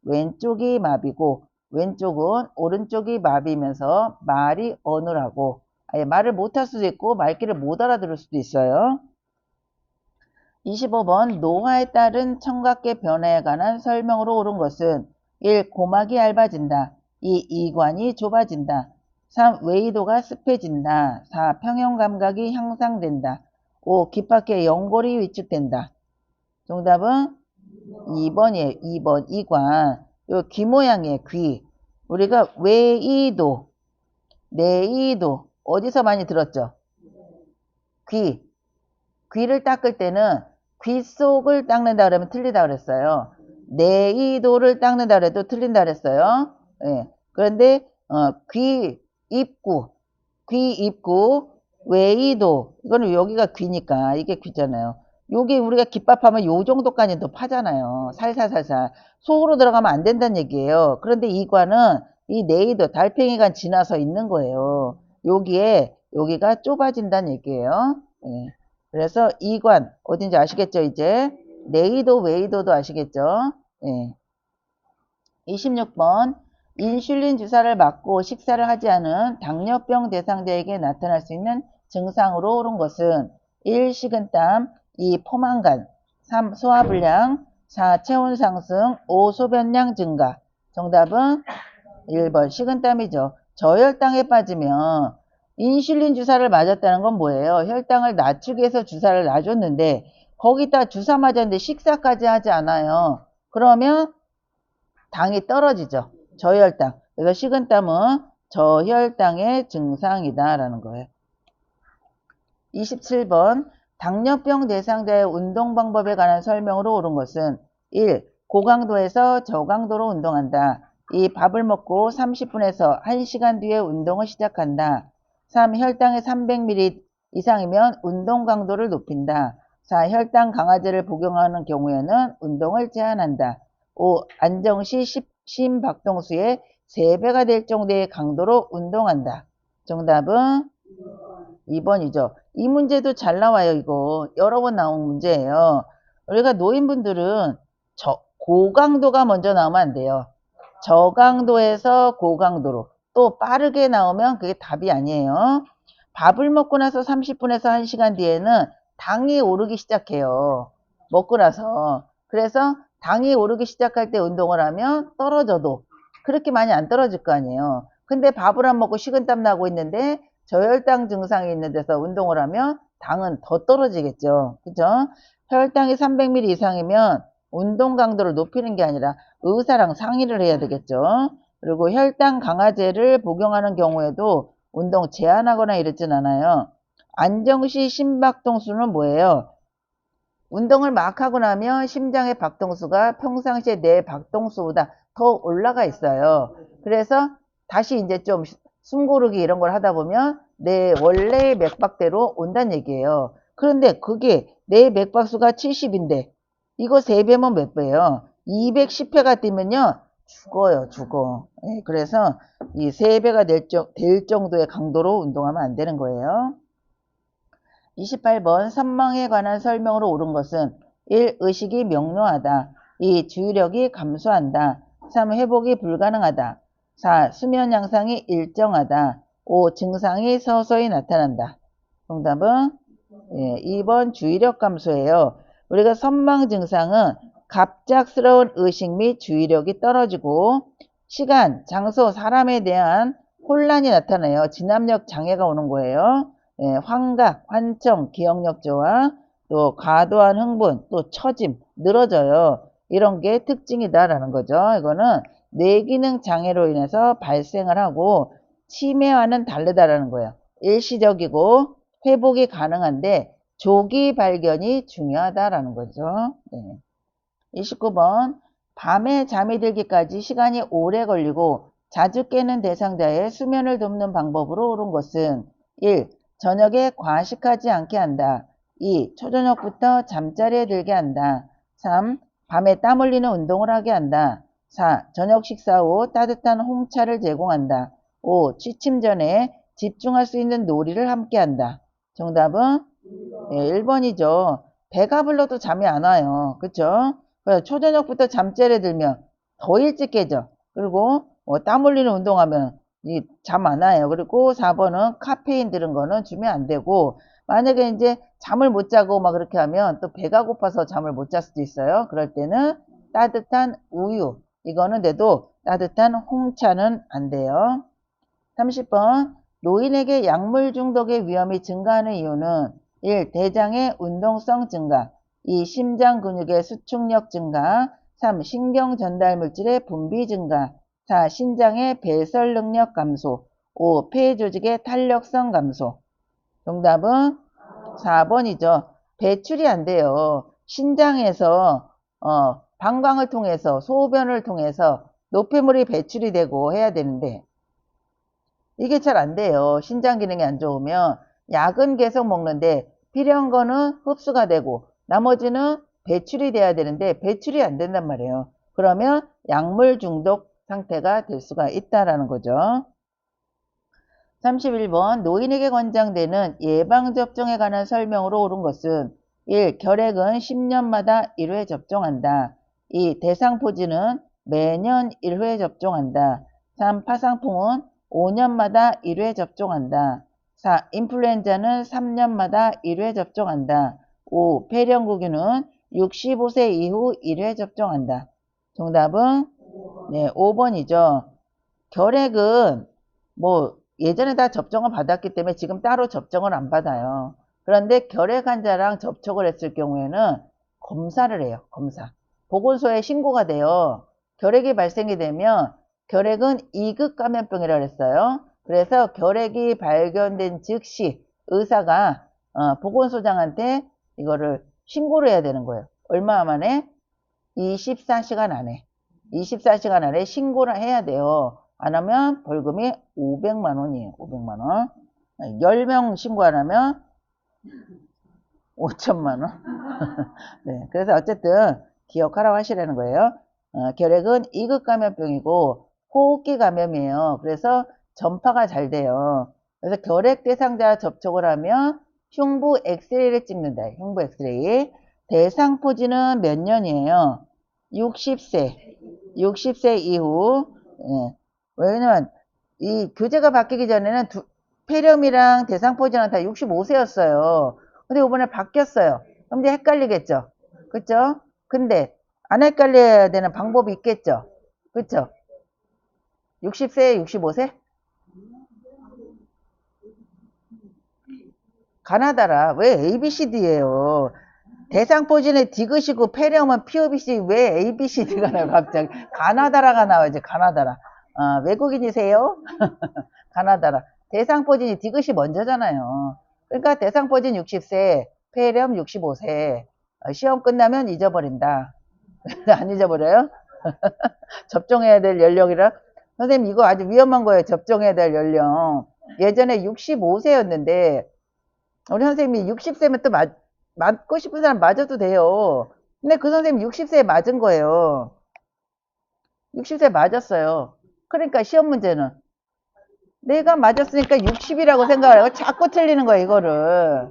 왼쪽이 마비고 왼쪽은 오른쪽이 마비면서 말이 어눌하고 아예 말을 못할 수도 있고 말귀를 못 알아들을 수도 있어요. 25번 노화에 따른 청각계 변화에 관한 설명으로 옳은 것은 1. 고막이 얇아진다. 2. 이관이 좁아진다. 3. 외이도가 습해진다. 4. 평형감각이 향상된다. 5. 귓밖에 연골이 위축된다. 정답은 2번이에요. 2번 이관. 요 귀 모양이에요. 귀. 우리가 외이도, 내이도 어디서 많이 들었죠? 귀. 귀를 닦을 때는 귀 속을 닦는다 그러면 틀리다 그랬어요. 내이도를 닦는다 그래도 틀린다 그랬어요. 예. 그런데 귀 입구, 귀 입구, 외이도 이거는 여기가 귀니까 이게 귀잖아요. 여기 우리가 깃밥하면 요 정도까지는 또 파잖아요. 살살살살. 속으로 들어가면 안 된다는 얘기예요. 그런데 이관은 이 내이도 달팽이관 지나서 있는 거예요. 여기가 좁아진다는 얘기예요. 예. 그래서 이관 어딘지 아시겠죠? 이제 내이도 외이도도 아시겠죠? 예. 26번 인슐린 주사를 맞고 식사를 하지 않은 당뇨병 대상자에게 나타날 수 있는 증상으로 옳은 것은 1. 식은땀 2. 포만감 3. 소화불량 4. 체온 상승 5. 소변량 증가. 정답은 1번 식은땀이죠. 저혈당에 빠지면 인슐린 주사를 맞았다는 건 뭐예요? 혈당을 낮추기 위해서 주사를 놔줬는데 거기다 주사 맞았는데 식사까지 하지 않아요. 그러면 당이 떨어지죠. 저혈당. 그래서 식은땀은 저혈당의 증상이다 라는 거예요. 27번 당뇨병 대상자의 운동 방법에 관한 설명으로 옳은 것은 1. 고강도에서 저강도로 운동한다. 2. 밥을 먹고 30분에서 1시간 뒤에 운동을 시작한다. 3. 혈당이 300ml 이상이면 운동 강도를 높인다. 4. 혈당 강화제를 복용하는 경우에는 운동을 제한한다. 5. 안정시 심박동수의 3배가 될 정도의 강도로 운동한다. 정답은 2번이죠. 이 문제도 잘 나와요. 이거 여러 번 나온 문제예요. 우리가 노인분들은 고강도가 먼저 나오면 안 돼요. 저강도에서 고강도로 또 빠르게 나오면 그게 답이 아니에요. 밥을 먹고 나서 30분에서 1시간 뒤에는 당이 오르기 시작해요. 먹고 나서. 그래서 당이 오르기 시작할 때 운동을 하면 떨어져도 그렇게 많이 안 떨어질 거 아니에요. 근데 밥을 안 먹고 식은땀 나고 있는데 저혈당 증상이 있는 데서 운동을 하면 당은 더 떨어지겠죠. 그죠? 혈당이 300ml 이상이면 운동 강도를 높이는 게 아니라 의사랑 상의를 해야 되겠죠. 그리고 혈당 강화제를 복용하는 경우에도 운동 제한하거나 이러진 않아요. 안정시 심박동수는 뭐예요? 운동을 막 하고 나면 심장의 박동수가 평상시에 내 박동수보다 더 올라가 있어요. 그래서 다시 이제 좀 숨고르기 이런 걸 하다 보면 내 원래의 맥박대로 온다는 얘기예요. 그런데 그게 내 맥박수가 70인데 이거 3배면 몇 배예요? 210회가 뛰면요 죽어요. 죽어. 네, 그래서 이 3배가 될 정도의 강도로 운동하면 안 되는 거예요. 28번 선망에 관한 설명으로 옳은 것은 1. 의식이 명료하다. 2. 주의력이 감소한다. 3. 회복이 불가능하다. 4. 수면 양상이 일정하다. 5. 증상이 서서히 나타난다. 정답은 2번 주의력 감소예요. 우리가 선망 증상은 갑작스러운 의식 및 주의력이 떨어지고 시간, 장소, 사람에 대한 혼란이 나타나요. 진압력 장애가 오는 거예요. 환각, 환청, 기억력 저하, 또 과도한 흥분, 또 처짐, 늘어져요. 이런 게 특징이다라는 거죠. 이거는 뇌기능 장애로 인해서 발생을 하고 치매와는 다르다라는 거예요. 일시적이고 회복이 가능한데 조기 발견이 중요하다라는 거죠. 29번 밤에 잠이 들기까지 시간이 오래 걸리고 자주 깨는 대상자의 수면을 돕는 방법으로 옳은 것은 1. 저녁에 과식하지 않게 한다. 2. 초저녁부터 잠자리에 들게 한다. 3. 밤에 땀 흘리는 운동을 하게 한다. 4. 저녁 식사 후 따뜻한 홍차를 제공한다. 5. 취침 전에 집중할 수 있는 놀이를 함께 한다. 정답은 1번이죠. 배가 불러도 잠이 안 와요. 그쵸? 초저녁부터 잠자리에 들면 더 일찍 깨죠. 그리고 땀 흘리는 운동하면 잠 안 와요. 그리고 4번은 카페인 들은 거는 주면 안 되고 만약에 이제 잠을 못 자고 막 그렇게 하면 또 배가 고파서 잠을 못 잘 수도 있어요. 그럴 때는 따뜻한 우유, 이거는 돼도 따뜻한 홍차는 안 돼요. 30번, 노인에게 약물 중독의 위험이 증가하는 이유는 1. 대장의 운동성 증가, 2. 심장 근육의 수축력 증가, 3. 신경 전달 물질의 분비 증가, 4. 신장의 배설 능력 감소, 5. 폐 조직의 탄력성 감소. 정답은 4번이죠. 배출이 안 돼요. 신장에서 방광을 통해서 소변을 통해서 노폐물이 배출이 되고 해야 되는데 이게 잘 안 돼요. 신장 기능이 안 좋으면 약은 계속 먹는데 필요한 거는 흡수가 되고 나머지는 배출이 돼야 되는데 배출이 안 된단 말이에요. 그러면 약물 중독 상태가 될 수가 있다라는 거죠. 31번 노인에게 권장되는 예방접종에 관한 설명으로 옳은 것은 1. 결핵은 10년마다 1회 접종한다. 2. 대상포진은 매년 1회 접종한다. 3. 파상풍은 5년마다 1회 접종한다. 4. 인플루엔자는 3년마다 1회 접종한다. 5. 폐렴구균은 65세 이후 1회 접종한다. 정답은 네, 5번이죠. 결핵은 뭐 예전에 다 접종을 받았기 때문에 지금 따로 접종을 안 받아요. 그런데 결핵 환자랑 접촉을 했을 경우에는 검사를 해요. 검사. 보건소에 신고가 돼요. 결핵이 발생이 되면 결핵은 2급 감염병이라고 했어요. 그래서 결핵이 발견된 즉시 의사가 보건소장한테 이거를 신고를 해야 되는 거예요. 얼마 만에? 24시간 안에. 24시간 안에 신고를 해야 돼요. 안 하면 벌금이 500만 원이에요. 500만 원. 10명 신고 안 하면 5천만 원. 네, 그래서 어쨌든 기억하라고 하시라는 거예요. 결핵은 2급 감염병이고 호흡기 감염이에요. 그래서 전파가 잘 돼요. 그래서 결핵 대상자 접촉을 하면 흉부 엑스레이를 찍는다. 흉부 엑스레이. 대상포진은 몇 년이에요? 60세 이후. 예. 왜냐면 이 교재가 바뀌기 전에는 폐렴이랑 대상포진은 다 65세였어요. 근데 이번에 바뀌었어요. 그럼 이제 헷갈리겠죠. 그쵸? 근데 안 헷갈려야 되는 방법이 있겠죠. 그쵸? 60세, 65세? 가나다라. 왜 ABCD예요? 대상포진에 D것이고 폐렴은 POBC 왜 ABCD가 나와요 갑자기. 가나다라가 나와야지. 가나다라. 외국인이세요? 가나다라. 대상포진이 D것이 먼저잖아요. 그러니까 대상포진 60세, 폐렴 65세. 시험 끝나면 잊어버린다. 안 잊어버려요? 접종해야 될 연령이라? 선생님 이거 아주 위험한 거예요. 접종해야 될 연령. 예전에 65세였는데 우리 선생님이 60세면 또 맞고 싶은 사람 맞아도 돼요. 근데 그 선생님 60세에 맞은 거예요. 60세 맞았어요. 그러니까 시험 문제는 내가 맞았으니까 60이라고 생각을 하고 자꾸 틀리는 거야 이거를.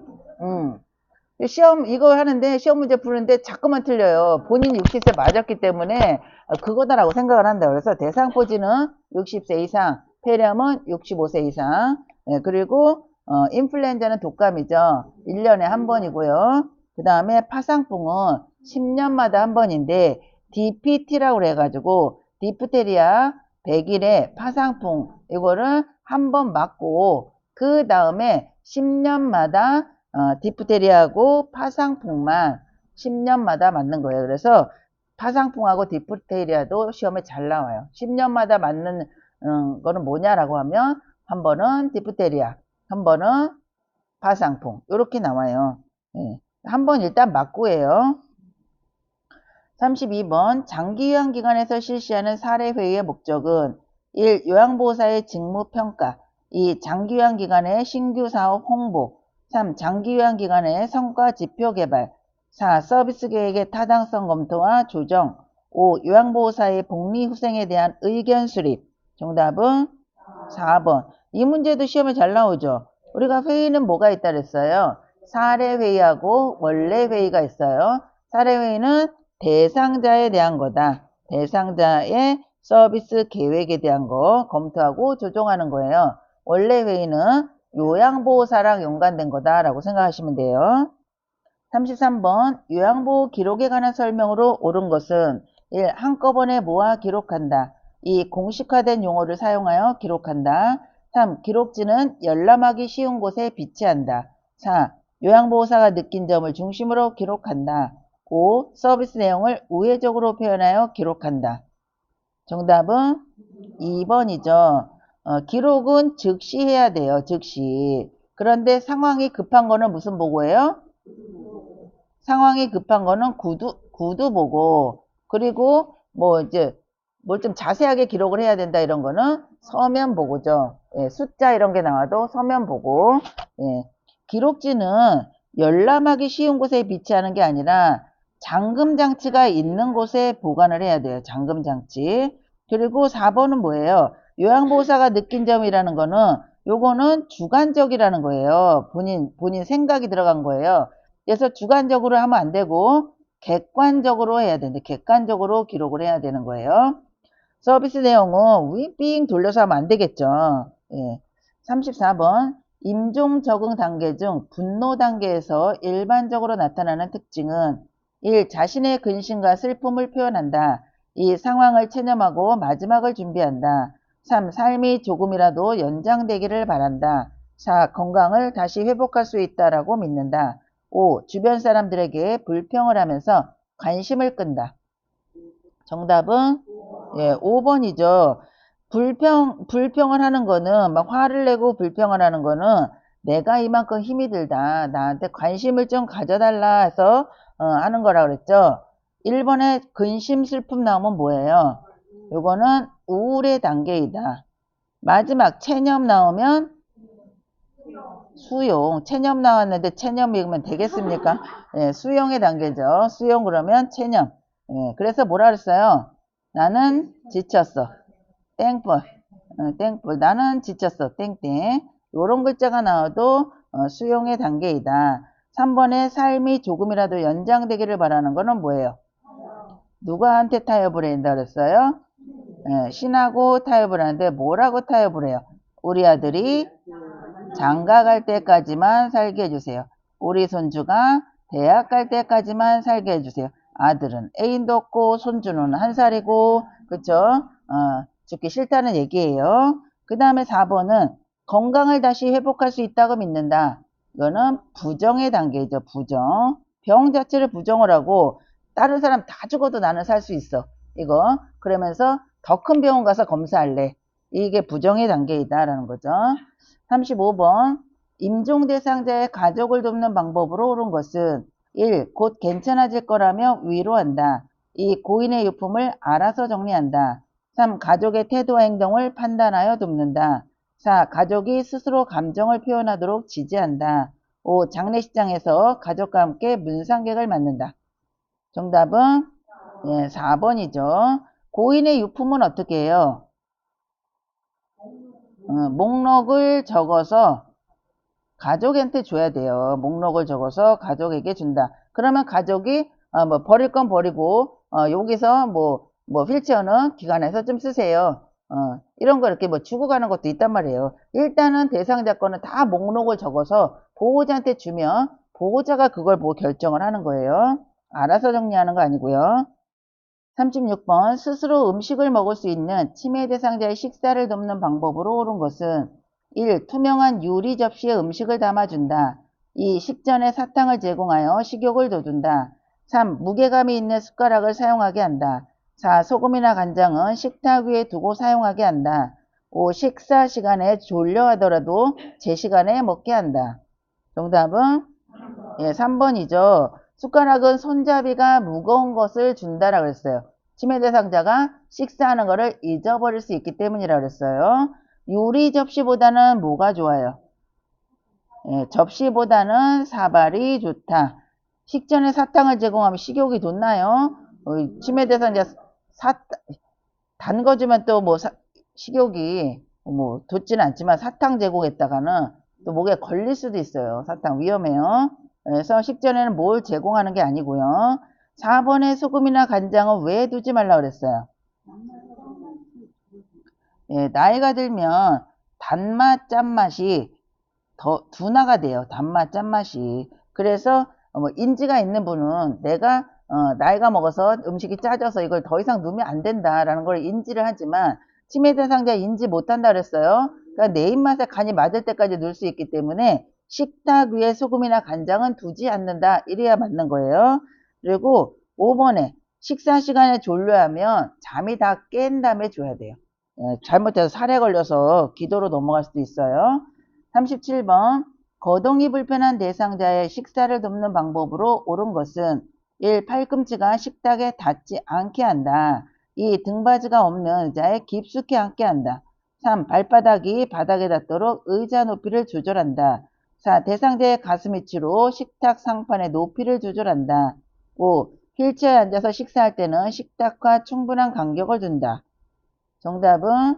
시험 이거 하는데 시험 문제 푸는데 자꾸만 틀려요. 본인이 60세 맞았기 때문에 그거다라고 생각을 한다. 그래서 대상포진은 60세 이상, 폐렴은 65세 이상. 네, 그리고 인플루엔자는 독감이죠. 1년에 한 번이고요. 그 다음에 파상풍은 10년마다 한 번인데 DPT라고 해가지고 디프테리아 100일에 파상풍 이거를 한 번 맞고 그 다음에 10년마다 디프테리아하고 파상풍만 10년마다 맞는 거예요. 그래서 파상풍하고 디프테리아도 시험에 잘 나와요. 10년마다 맞는 거는 뭐냐라고 하면 한 번은 디프테리아, 한 번은 파상풍 이렇게 나와요. 네. 한 번 일단 맞고 해요. 32번 장기요양기관에서 실시하는 사례회의의 목적은 1. 요양보호사의 직무평가 2. 장기요양기관의 신규 사업 홍보 3. 장기요양기관의 성과지표 개발 4. 서비스 계획의 타당성 검토와 조정 5. 요양보호사의 복리후생에 대한 의견 수립. 정답은 4번. 이 문제도 시험에 잘 나오죠. 우리가 회의는 뭐가 있다 그랬어요? 사례회의하고 원래회의가 있어요. 사례회의는 대상자에 대한 거다. 대상자의 서비스 계획에 대한 거 검토하고 조정하는 거예요. 원래 회의는 요양보호사랑 연관된 거다라고 생각하시면 돼요. 33번 요양보호 기록에 관한 설명으로 옳은 것은 1. 한꺼번에 모아 기록한다. 2. 공식화된 용어를 사용하여 기록한다. 3. 기록지는 열람하기 쉬운 곳에 비치한다. 4. 요양보호사가 느낀 점을 중심으로 기록한다. 5. 서비스 내용을 우회적으로 표현하여 기록한다. 정답은 2번이죠. 기록은 즉시 해야 돼요. 즉시. 그런데 상황이 급한 거는 무슨 보고예요? 상황이 급한 거는 구두 보고, 그리고 뭐 이제 뭘 좀 자세하게 기록을 해야 된다 이런 거는 서면 보고죠. 예, 숫자 이런 게 나와도 서면 보고. 예, 기록지는 열람하기 쉬운 곳에 비치하는 게 아니라 잠금 장치가 있는 곳에 보관을 해야 돼요. 잠금 장치. 그리고 4번은 뭐예요? 요양보호사가 느낀 점이라는 거는 요거는 주관적이라는 거예요. 본인 생각이 들어간 거예요. 그래서 주관적으로 하면 안 되고 객관적으로 해야 되는데 객관적으로 기록을 해야 되는 거예요. 서비스 내용은 윙빙 돌려서 하면 안 되겠죠. 예. 34번 임종 적응 단계 중 분노 단계에서 일반적으로 나타나는 특징은 1. 자신의 근심과 슬픔을 표현한다. 2. 상황을 체념하고 마지막을 준비한다. 3. 삶이 조금이라도 연장되기를 바란다. 4. 건강을 다시 회복할 수 있다라고 믿는다. 5. 주변 사람들에게 불평을 하면서 관심을 끈다. 정답은 예, 5번이죠. 불평을 하는 거는 막 화를 내고 불평을 하는 거는 내가 이만큼 힘이 들다. 나한테 관심을 좀 가져달라 해서 하는 거라 그랬죠. 1번에 근심 슬픔 나오면 뭐예요? 요거는 우울의 단계이다. 마지막 체념 나오면 수용. 체념 나왔는데 체념이면 되겠습니까? 예, 수용의 단계죠. 수용 그러면 체념. 예, 그래서 뭐라 그랬어요? 나는 지쳤어. 땡벌. 땡벌. 나는 지쳤어. 땡땡. 요런 글자가 나와도 수용의 단계이다. 3번에 삶이 조금이라도 연장되기를 바라는 거는 뭐예요? 누구한테 타협을 한다 그랬어요? 예, 신하고 타협을 하는데 뭐라고 타협을 해요? 우리 아들이 장가 갈 때까지만 살게 해주세요. 우리 손주가 대학 갈 때까지만 살게 해주세요. 아들은 애인도 없고 손주는 1살이고 그쵸? 죽기 싫다는 얘기예요. 그 다음에 4번은 건강을 다시 회복할 수 있다고 믿는다. 이거는 부정의 단계죠. 부정. 병 자체를 부정을 하고 다른 사람 다 죽어도 나는 살 수 있어. 이거 그러면서 더 큰 병원 가서 검사할래. 이게 부정의 단계이다라는 거죠. 35번 임종 대상자의 가족을 돕는 방법으로 옳은 것은 1. 곧 괜찮아질 거라며 위로한다. 2. 고인의 유품을 알아서 정리한다. 3. 가족의 태도와 행동을 판단하여 돕는다. 4. 가족이 스스로 감정을 표현하도록 지지한다. 5. 장례식장에서 가족과 함께 문상객을 맡는다. 정답은 예, 4번이죠. 고인의 유품은 어떻게 해요? 목록을 적어서 가족한테 줘야 돼요. 목록을 적어서 가족에게 준다. 그러면 가족이 뭐 버릴 건 버리고 여기서 뭐 휠체어는 기관에서 좀 쓰세요. 이런 거 이렇게 뭐 주고 가는 것도 있단 말이에요. 일단은 대상자 거는 다 목록을 적어서 보호자한테 주면 보호자가 그걸 보고 결정을 하는 거예요. 알아서 정리하는 거 아니고요. 36번 스스로 음식을 먹을 수 있는 치매 대상자의 식사를 돕는 방법으로 옳은 것은 1. 투명한 유리 접시에 음식을 담아준다. 2. 식전에 사탕을 제공하여 식욕을 돋운다. 3. 무게감이 있는 숟가락을 사용하게 한다. 4. 소금이나 간장은 식탁 위에 두고 사용하게 한다. 5. 식사 시간에 졸려 하더라도 제 시간에 먹게 한다. 정답은 예, 3번이죠. 숟가락은 손잡이가 무거운 것을 준다라고 했어요. 치매 대상자가 식사하는 것을 잊어버릴 수 있기 때문이라고 했어요. 유리 접시보다는 뭐가 좋아요? 예, 접시보다는 사발이 좋다. 식전에 사탕을 제공하면 식욕이 돋나요? 치매 대상자 단 거 주면 또 뭐 식욕이 뭐 돋지는 않지만 사탕 제공했다가는 또 목에 걸릴 수도 있어요. 사탕 위험해요. 그래서 식전에는 뭘 제공하는 게 아니고요. 4번에 소금이나 간장은 왜 두지 말라 그랬어요? 예, 나이가 들면 단맛, 짠맛이 더 둔화가 돼요. 단맛, 짠맛이. 그래서 뭐 인지가 있는 분은 내가 나이가 먹어서 음식이 짜져서 이걸 더 이상 넣으면 안 된다라는 걸 인지를 하지만 치매 대상자 인지 못한다 그랬어요. 그러니까 내 입맛에 간이 맞을 때까지 넣을 수 있기 때문에 식탁 위에 소금이나 간장은 두지 않는다. 이래야 맞는 거예요. 그리고 5번에 식사 시간에 졸려하면 잠이 다 깬 다음에 줘야 돼요. 잘못해서 살에 걸려서 기도로 넘어갈 수도 있어요. 37번 거동이 불편한 대상자의 식사를 돕는 방법으로 옳은 것은 1. 팔꿈치가 식탁에 닿지 않게 한다. 2. 등받이가 없는 의자에 깊숙이 앉게 한다. 3. 발바닥이 바닥에 닿도록 의자 높이를 조절한다. 4. 대상자의 가슴 위치로 식탁 상판의 높이를 조절한다. 5. 휠체어에 앉아서 식사할 때는 식탁과 충분한 간격을 둔다. 정답은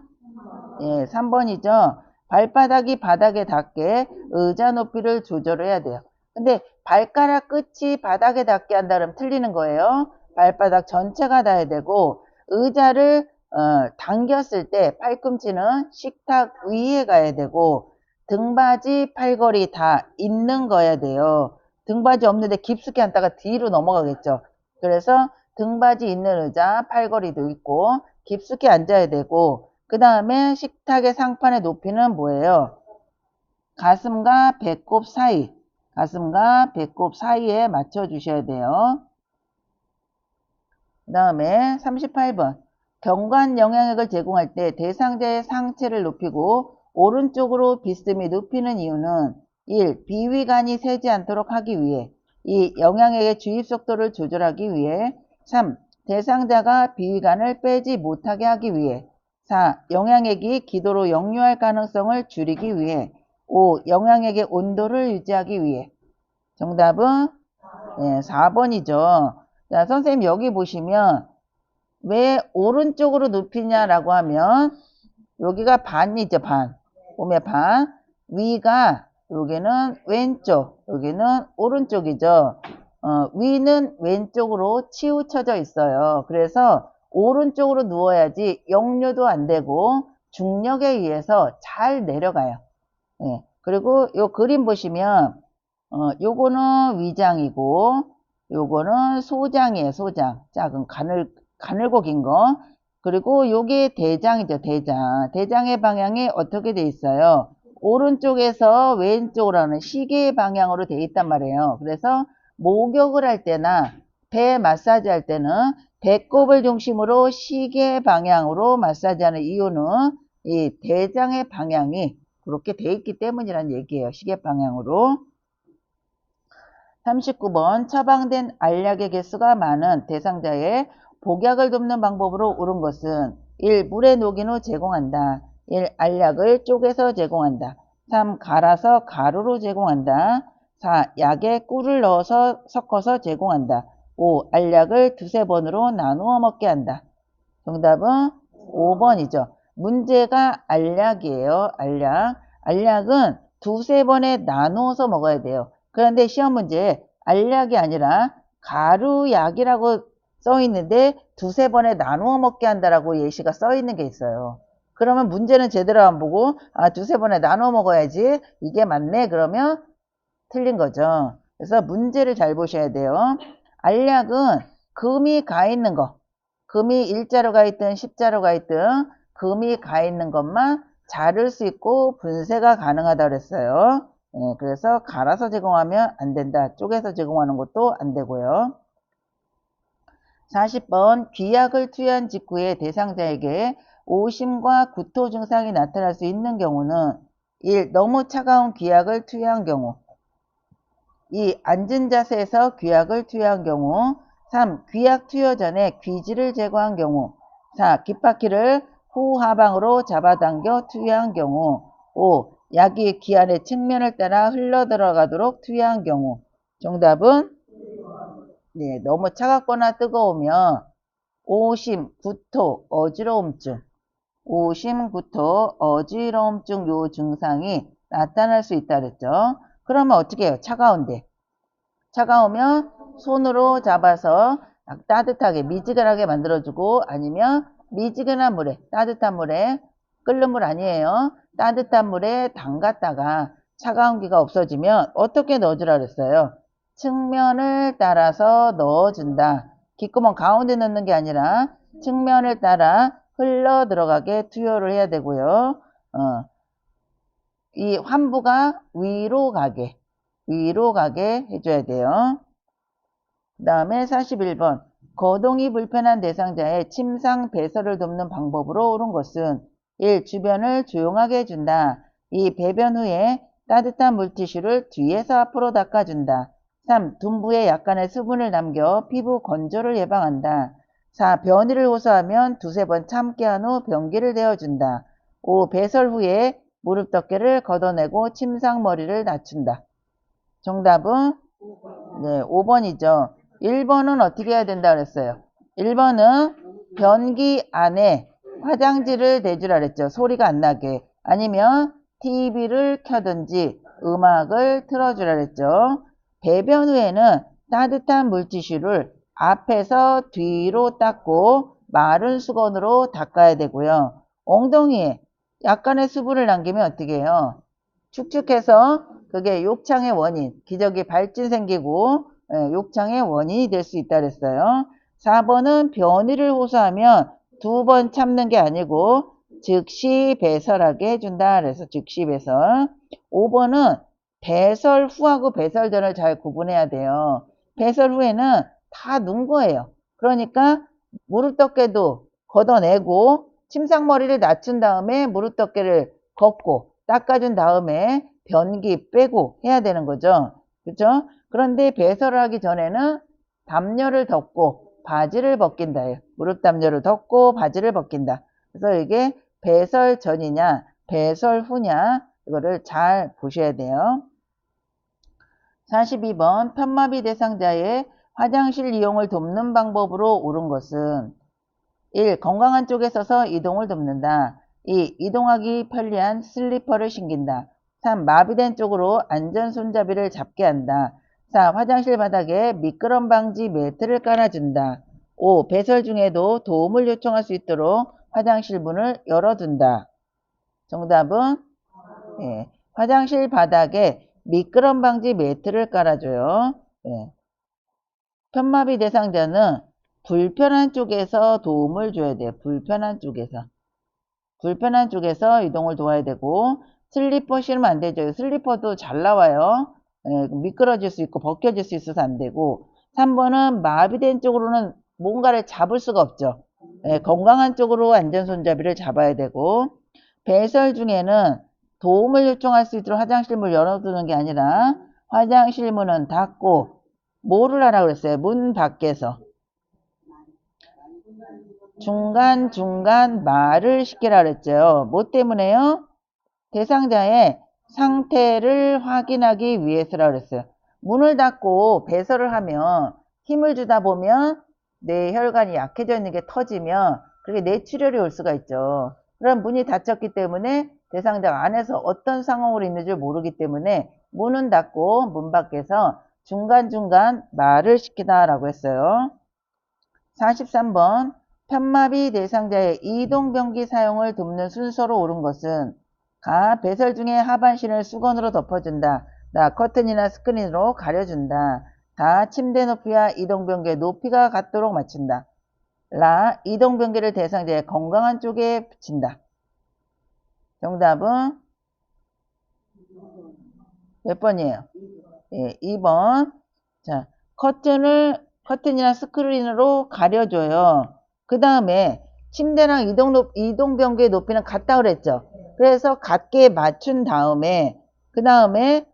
3번이죠. 발바닥이 바닥에 닿게 의자 높이를 조절해야 돼요. 근데 발가락 끝이 바닥에 닿게 한다 그러면 틀리는 거예요. 발바닥 전체가 닿아야 되고 의자를 당겼을 때 팔꿈치는 식탁 위에 가야 되고 등받이, 팔걸이 다 있는 거야 돼요. 등받이 없는데 깊숙이 앉다가 뒤로 넘어가겠죠. 그래서 등받이 있는 의자, 팔걸이도 있고 깊숙이 앉아야 되고 그 다음에 식탁의 상판의 높이는 뭐예요? 가슴과 배꼽 사이, 가슴과 배꼽 사이에 맞춰 주셔야 돼요. 그 다음에 38번 경관 영향액을 제공할 때 대상자의 상체를 높이고 오른쪽으로 비스듬히 눕히는 이유는 1. 비위간이 새지 않도록 하기 위해 2. 영향액의 주입 속도를 조절하기 위해 3. 대상자가 비위간을 빼지 못하게 하기 위해 4. 영향액이 기도로 역류할 가능성을 줄이기 위해 5. 영향액의 온도를 유지하기 위해 정답은 4번이죠. 자, 선생님 여기 보시면 왜 오른쪽으로 눕히냐라고 하면 여기가 반이죠. 반. 몸의 반. 위가 여기는 왼쪽, 여기는 오른쪽이죠. 위는 왼쪽으로 치우쳐져 있어요. 그래서 오른쪽으로 누워야지 역류도 안 되고 중력에 의해서 잘 내려가요. 예. 그리고 요 그림 보시면 요거는 위장이고 요거는 소장이에요. 소장. 작은 가늘고 긴 거. 그리고 요게 대장이죠. 대장. 대장의 방향이 어떻게 돼 있어요? 오른쪽에서 왼쪽으로 하는 시계 방향으로 돼 있단 말이에요. 그래서 목욕을 할 때나 배 마사지 할 때는 배꼽을 중심으로 시계 방향으로 마사지하는 이유는 이 대장의 방향이 그렇게 돼 있기 때문이라는 얘기예요. 시계 방향으로. 39번 처방된 알약의 개수가 많은 대상자의 복약을 돕는 방법으로 옳은 것은 1. 물에 녹인 후 제공한다. 1. 알약을 쪼개서 제공한다. 3. 갈아서 가루로 제공한다. 4. 약에 꿀을 넣어서 섞어서 제공한다. 5. 알약을 두세 번으로 나누어 먹게 한다. 정답은 5번이죠. 문제가 알약이에요. 알약. 알약은 두세 번에 나누어서 먹어야 돼요. 그런데 시험 문제에 알약이 아니라 가루약이라고 써 있는데 두세 번에 나누어 먹게 한다라고 예시가 써 있는 게 있어요. 그러면 문제는 제대로 안 보고 두세 번에 나누어 먹어야지 이게 맞네 그러면 틀린 거죠. 그래서 문제를 잘 보셔야 돼요. 알약은 금이 가 있는 거, 금이 일자로 가 있든 십자로 가 있든 금이 가 있는 것만 자를 수 있고 분쇄가 가능하다 그랬어요. 그래서 갈아서 제공하면 안 된다. 쪼개서 제공하는 것도 안 되고요. 40번 귀약을 투여한 직후에 대상자에게 오심과 구토 증상이 나타날 수 있는 경우는 1. 너무 차가운 귀약을 투여한 경우 2. 앉은 자세에서 귀약을 투여한 경우 3. 귀약 투여 전에 귀지를 제거한 경우 4. 귓바퀴를 후하방으로 잡아당겨 투여한 경우 5. 약이 귀 안의 측면을 따라 흘러들어가도록 투여한 경우 정답은 너무 차갑거나 뜨거우면 오심, 구토, 어지러움증 오심, 구토, 어지러움증 요 증상이 나타날 수 있다 그랬죠. 그러면 어떻게 해요? 차가운데. 차가우면 손으로 잡아서 따뜻하게 미지근하게 만들어주고 아니면 미지근한 물에 따뜻한 물에 끓는 물 아니에요. 따뜻한 물에 담갔다가 차가운 기가 없어지면 어떻게 넣어주라 그랬어요? 측면을 따라서 넣어준다. 귓구멍 가운데 넣는 게 아니라 측면을 따라 흘러 들어가게 투여를 해야 되고요. 이 환부가 위로 가게 해줘야 돼요. 그 다음에 41번 거동이 불편한 대상자의 침상 배설을 돕는 방법으로 옳은 것은 1. 주변을 조용하게 해준다. 2. 배변 후에 따뜻한 물티슈를 뒤에서 앞으로 닦아준다. 3. 둔부에 약간의 수분을 남겨 피부 건조를 예방한다. 4. 변이를 호소하면 두세 번 참게 한 후 변기를 대어준다. 5. 배설 후에 무릎 덮개를 걷어내고 침상머리를 낮춘다. 정답은 네, 5번이죠. 1번은 어떻게 해야 된다 그랬어요? 1번은 변기 안에 화장지를 대주라 그랬죠. 소리가 안 나게. 아니면 TV를 켜든지 음악을 틀어주라 그랬죠. 배변 후에는 따뜻한 물티슈를 앞에서 뒤로 닦고 마른 수건으로 닦아야 되고요. 엉덩이에 약간의 수분을 남기면 어떻게 해요? 축축해서 그게 욕창의 원인, 기저귀 발진 생기고 욕창의 원인이 될 수 있다 그랬어요. 4번은 변이를 호소하면 두 번 참는 게 아니고 즉시 배설하게 해준다 그래서 즉시 배설. 5번은 배설 후하고 배설 전을 잘 구분해야 돼요. 배설 후에는 다 눈 거예요. 그러니까 무릎 덮개도 걷어내고 침상머리를 낮춘 다음에 무릎 덮개를 걷고 닦아준 다음에 변기 빼고 해야 되는 거죠. 그렇죠? 그런데 배설을 하기 전에는 담요를 덮고 바지를 벗긴다. 무릎 담요를 덮고 바지를 벗긴다. 그래서 이게 배설 전이냐 배설 후냐 이거를 잘 보셔야 돼요. 42번 편마비 대상자의 화장실 이용을 돕는 방법으로 옳은 것은 1. 건강한 쪽에 서서 이동을 돕는다. 2. 이동하기 편리한 슬리퍼를 신긴다. 3. 마비된 쪽으로 안전 손잡이를 잡게 한다. 4. 화장실 바닥에 미끄럼 방지 매트를 깔아준다. 5. 배설 중에도 도움을 요청할 수 있도록 화장실 문을 열어둔다. 정답은 화장실 바닥에 미끄럼 방지 매트를 깔아줘요. 편마비 대상자는 불편한 쪽에서 도움을 줘야 돼요. 불편한 쪽에서 이동을 도와야 되고 슬리퍼 신으면 안 되죠. 슬리퍼도 잘 나와요. 미끄러질 수 있고 벗겨질 수 있어서 안 되고 3번은 마비된 쪽으로는 뭔가를 잡을 수가 없죠. 건강한 쪽으로 안전손잡이를 잡아야 되고 배설 중에는 도움을 요청할 수 있도록 화장실 문을 열어두는 게 아니라 화장실 문은 닫고 뭐를 하라 그랬어요? 문 밖에서 중간중간 말을 시키라 그랬죠. 뭐 때문에요? 대상자의 상태를 확인하기 위해서라 그랬어요. 문을 닫고 배설을 하면 힘을 주다 보면 내 혈관이 약해져 있는 게 터지면 그게 뇌출혈이 올 수가 있죠. 그럼 문이 닫혔기 때문에 대상자가 안에서 어떤 상황으로 있는지 모르기 때문에 문은 닫고 문 밖에서 중간중간 말을 시키다라고 했어요. 43번 편마비 대상자의 이동변기 사용을 돕는 순서로 옳은 것은 가. 배설 중에 하반신을 수건으로 덮어준다. 나. 커튼이나 스크린으로 가려준다. 다. 침대 높이와 이동변기의 높이가 같도록 맞춘다. 라. 이동변기를 대상자의 건강한 쪽에 붙인다. 정답은 몇 번이에요? 2번. 자, 커튼이나 스크린으로 가려줘요. 그 다음에 침대랑 이동변기의 높이는 같다 그랬죠. 그래서 같게 맞춘 다음에 그 다음에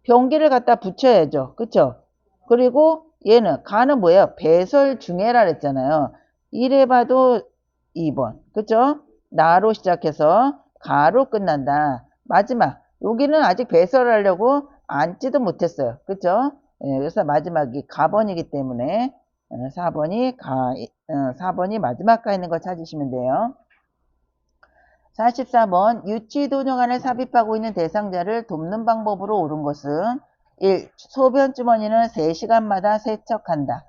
변기를 갖다 붙여야죠. 그쵸? 그리고 얘는 가는 뭐예요? 배설 중에라 그랬잖아요. 이래봐도 2번. 그쵸? 나로 시작해서 가로 끝난다. 마지막. 여기는 아직 배설을 하려고 앉지도 못했어요. 그쵸? 그래서 마지막이 가번이기 때문에 4번이 마지막 가 있는 거 찾으시면 돼요. 44번 유치도뇨관을 삽입하고 있는 대상자를 돕는 방법으로 옳은 것은 1. 소변주머니는 3시간마다 세척한다.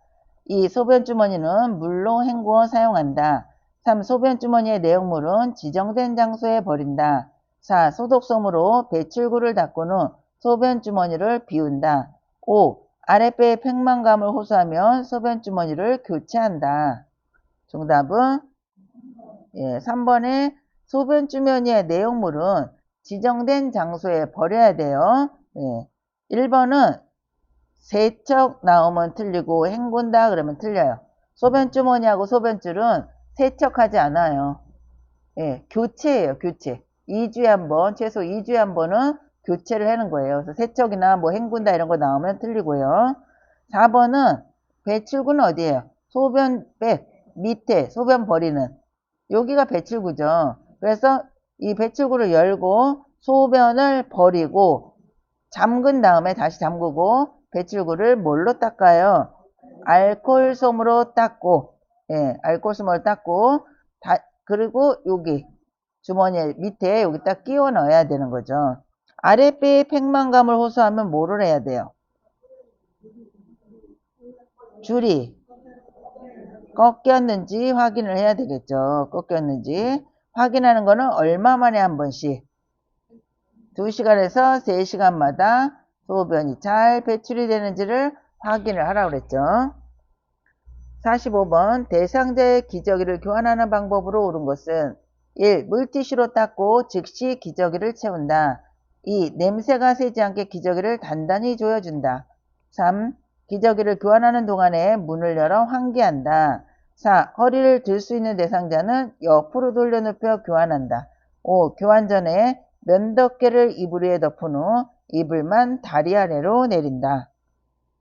2. 소변주머니는 물로 헹구어 사용한다. 3. 소변주머니의 내용물은 지정된 장소에 버린다. 4. 소독솜으로 배출구를 닦은 후 소변 주머니를 비운다. 5. 아랫배에 팽만감을 호소하면 소변 주머니를 교체한다. 정답은 3번에 소변 주머니의 내용물은 지정된 장소에 버려야 돼요. 1번은 세척 나오면 틀리고 헹군다 그러면 틀려요. 소변 주머니하고 소변줄은 세척하지 않아요. 교체예요, 교체. 2주에 한 번, 최소 2주에 한 번은 교체를 하는 거예요. 그래서 세척이나 뭐 헹군다 이런 거 나오면 틀리고요. 4번은 배출구는 어디예요? 소변백 밑에 소변 버리는 여기가 배출구죠. 그래서 이 배출구를 열고 소변을 버리고 잠근 다음에 다시 잠그고 배출구를 뭘로 닦아요? 알코올솜으로 닦고, 알코올솜으로 닦고, 그리고 여기 주머니 밑에 여기 딱 끼워 넣어야 되는 거죠. 아랫배에 팽만감을 호소하면 뭐를 해야 돼요? 줄이 꺾였는지 확인을 해야 되겠죠. 꺾였는지. 확인하는 거는 얼마 만에 한 번씩? 2시간에서 3시간마다 소변이 잘 배출이 되는지를 확인을 하라고 그랬죠. 45번 대상자의 기저귀를 교환하는 방법으로 옳은 것은 1. 물티슈로 닦고 즉시 기저귀를 채운다. 2. 냄새가 새지 않게 기저귀를 단단히 조여준다. 3. 기저귀를 교환하는 동안에 문을 열어 환기한다. 4. 허리를 들 수 있는 대상자는 옆으로 돌려눕혀 교환한다. 5. 교환 전에 면도개를 이불 위에 덮은 후 이불만 다리 아래로 내린다.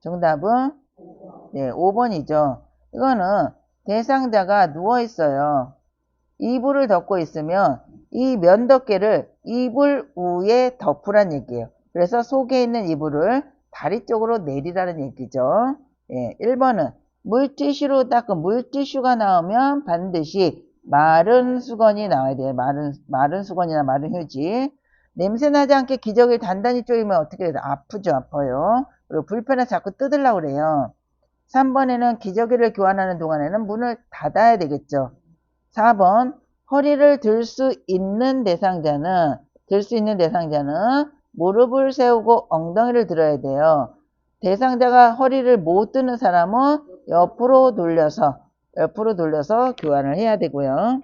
정답은 5번이죠. 이거는 대상자가 누워있어요. 이불을 덮고 있으면 이 면도개를 이불 위에 덮으란 얘기예요. 그래서 속에 있는 이불을 다리 쪽으로 내리라는 얘기죠. 1번은 물티슈로 닦은 물티슈가 나오면 반드시 마른 수건이 나와야 돼요. 마른 수건이나 마른 휴지. 냄새 나지 않게 기저귀를 단단히 조이면 어떻게 해요? 아프죠, 아파요. 그리고 불편해서 자꾸 뜯으려고 그래요. 3번에는 기저귀를 교환하는 동안에는 문을 닫아야 되겠죠. 4번 허리를 들 수 있는 대상자는 무릎을 세우고 엉덩이를 들어야 돼요. 대상자가 허리를 못 드는 사람은 옆으로 돌려서 교환을 해야 되고요.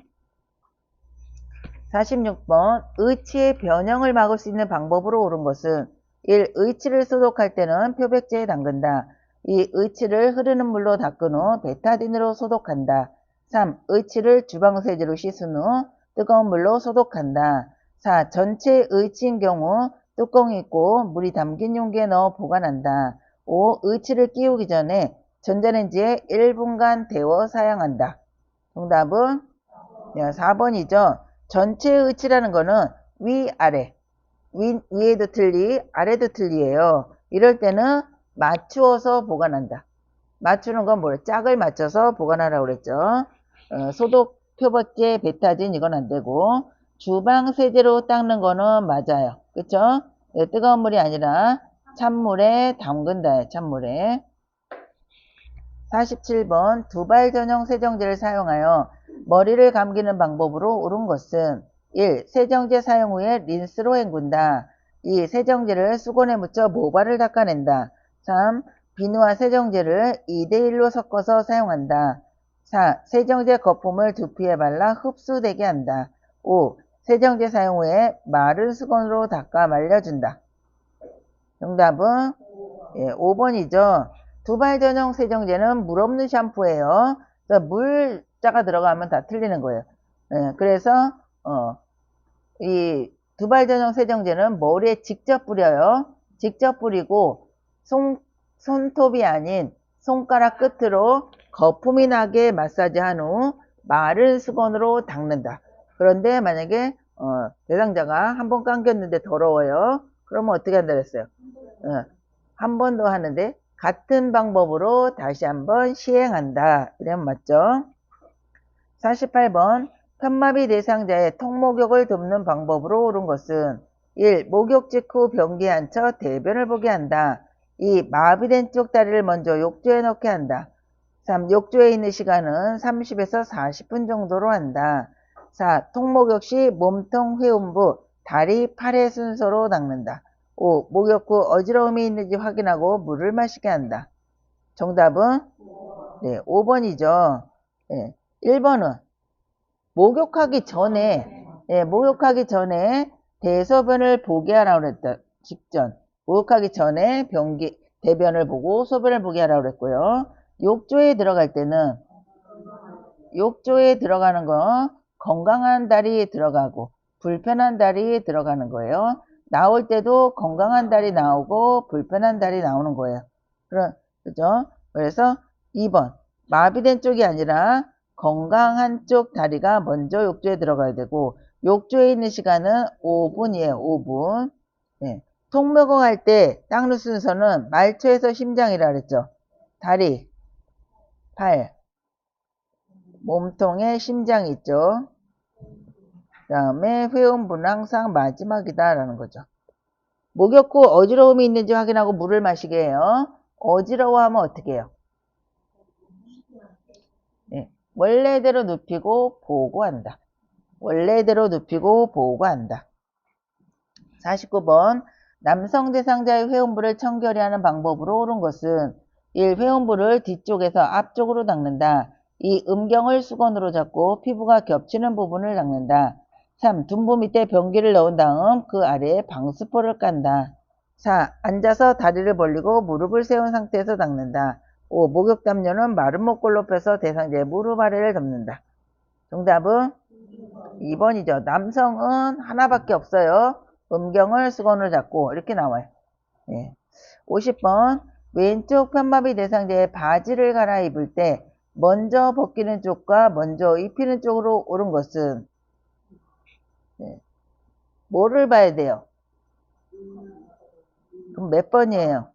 46번 의치의 변형을 막을 수 있는 방법으로 옳은 것은 1. 의치를 소독할 때는 표백제에 담근다. 2. 의치를 흐르는 물로 닦은 후 베타딘으로 소독한다. 3. 의치를 주방세제로 씻은 후 뜨거운 물로 소독한다. 4. 전체 의치인 경우 뚜껑이 있고 물이 담긴 용기에 넣어 보관한다. 5. 의치를 끼우기 전에 전자레인지에 1분간 데워 사용한다. 정답은 4번이죠. 전체 의치라는 거는 위아래, 위에도 틀리, 아래도 틀리예요. 이럴 때는 맞추어서 보관한다. 맞추는 건 뭐래? 짝을 맞춰서 보관하라고 그랬죠. 소독 표백제, 베타진 이건 안 되고 주방 세제로 닦는 거는 맞아요. 그쵸? 뜨거운 물이 아니라 찬물에 담근다. 찬물에. 47번 두발 전용 세정제를 사용하여 머리를 감기는 방법으로 옳은 것은 1. 세정제 사용 후에 린스로 헹군다. 2. 세정제를 수건에 묻혀 모발을 닦아낸다. 3. 비누와 세정제를 2대1로 섞어서 사용한다. 4. 세정제 거품을 두피에 발라 흡수되게 한다. 5. 세정제 사용 후에 마른 수건으로 닦아 말려준다. 정답은 5번이죠. 두발 전용 세정제는 물 없는 샴푸예요. 물자가 들어가면 다 틀리는 거예요. 그래서 이 두발 전용 세정제는 머리에 직접 뿌려요. 직접 뿌리고 손톱이 아닌 손가락 끝으로 거품이 나게 마사지한 후 마른 수건으로 닦는다. 그런데 만약에 대상자가 한 번 감겼는데 더러워요. 그러면 어떻게 한다 그랬어요? 한 번 더 하는데 같은 방법으로 다시 한번 시행한다. 이러면 맞죠? 48번 편마비 대상자의 턱목욕을 돕는 방법으로 옳은 것은 1. 목욕 직후 변기에 앉혀 대변을 보게 한다. 2. 마비된 쪽 다리를 먼저 욕조에 넣게 한다. 3. 욕조에 있는 시간은 30에서 40분 정도로 한다. 4. 턱목욕 시 몸통 회음부 다리, 팔의 순서로 닦는다. 5. 목욕 후 어지러움이 있는지 확인하고 물을 마시게 한다. 정답은 네, 5번이죠. 네, 1번은 목욕하기 전에 대소변을 보게 하라고 그랬다. 직전. 목욕하기 전에 대변을 보고 소변을 보게 하라고 그랬고요. 욕조에 들어갈 때는 욕조에 들어가는 거 건강한 다리 들어가고 불편한 다리 들어가는 거예요. 나올 때도 건강한 다리 나오고 불편한 다리 나오는 거예요. 그죠? 그래서 2번 마비된 쪽이 아니라 건강한 쪽 다리가 먼저 욕조에 들어가야 되고 욕조에 있는 시간은 5분이에요. 5분. 네. 통목욕할 때 닦는 순서는 말초에서 심장이라 그랬죠. 다리, 팔, 몸통에 심장이 있죠. 그 다음에 회음부는 항상 마지막이다 라는 거죠. 목욕 후 어지러움이 있는지 확인하고 물을 마시게 해요. 어지러워하면 어떻게 해요? 네. 원래대로 눕히고 보고한다. 원래대로 눕히고 보고한다. 49번 남성 대상자의 회음부를 청결히 하는 방법으로 옳은 것은 1. 회음부를 뒤쪽에서 앞쪽으로 닦는다. 2. 음경을 수건으로 잡고 피부가 겹치는 부분을 닦는다. 3. 둔부 밑에 변기를 넣은 다음 그 아래에 방수포를 깐다. 4. 앉아서 다리를 벌리고 무릎을 세운 상태에서 닦는다. 5. 목욕 담요는 마른 목골로 펴서 대상자의 무릎 아래를 덮는다. 정답은 2번이죠. 남성은 하나밖에 없어요. 음경을 수건을 잡고 이렇게 나와요. 네. 50번 왼쪽 편마비 대상자의 바지를 갈아입을 때 먼저 벗기는 쪽과 먼저 입히는 쪽으로 옳은 것은 네. 뭐를 봐야 돼요? 그럼 몇 번이에요?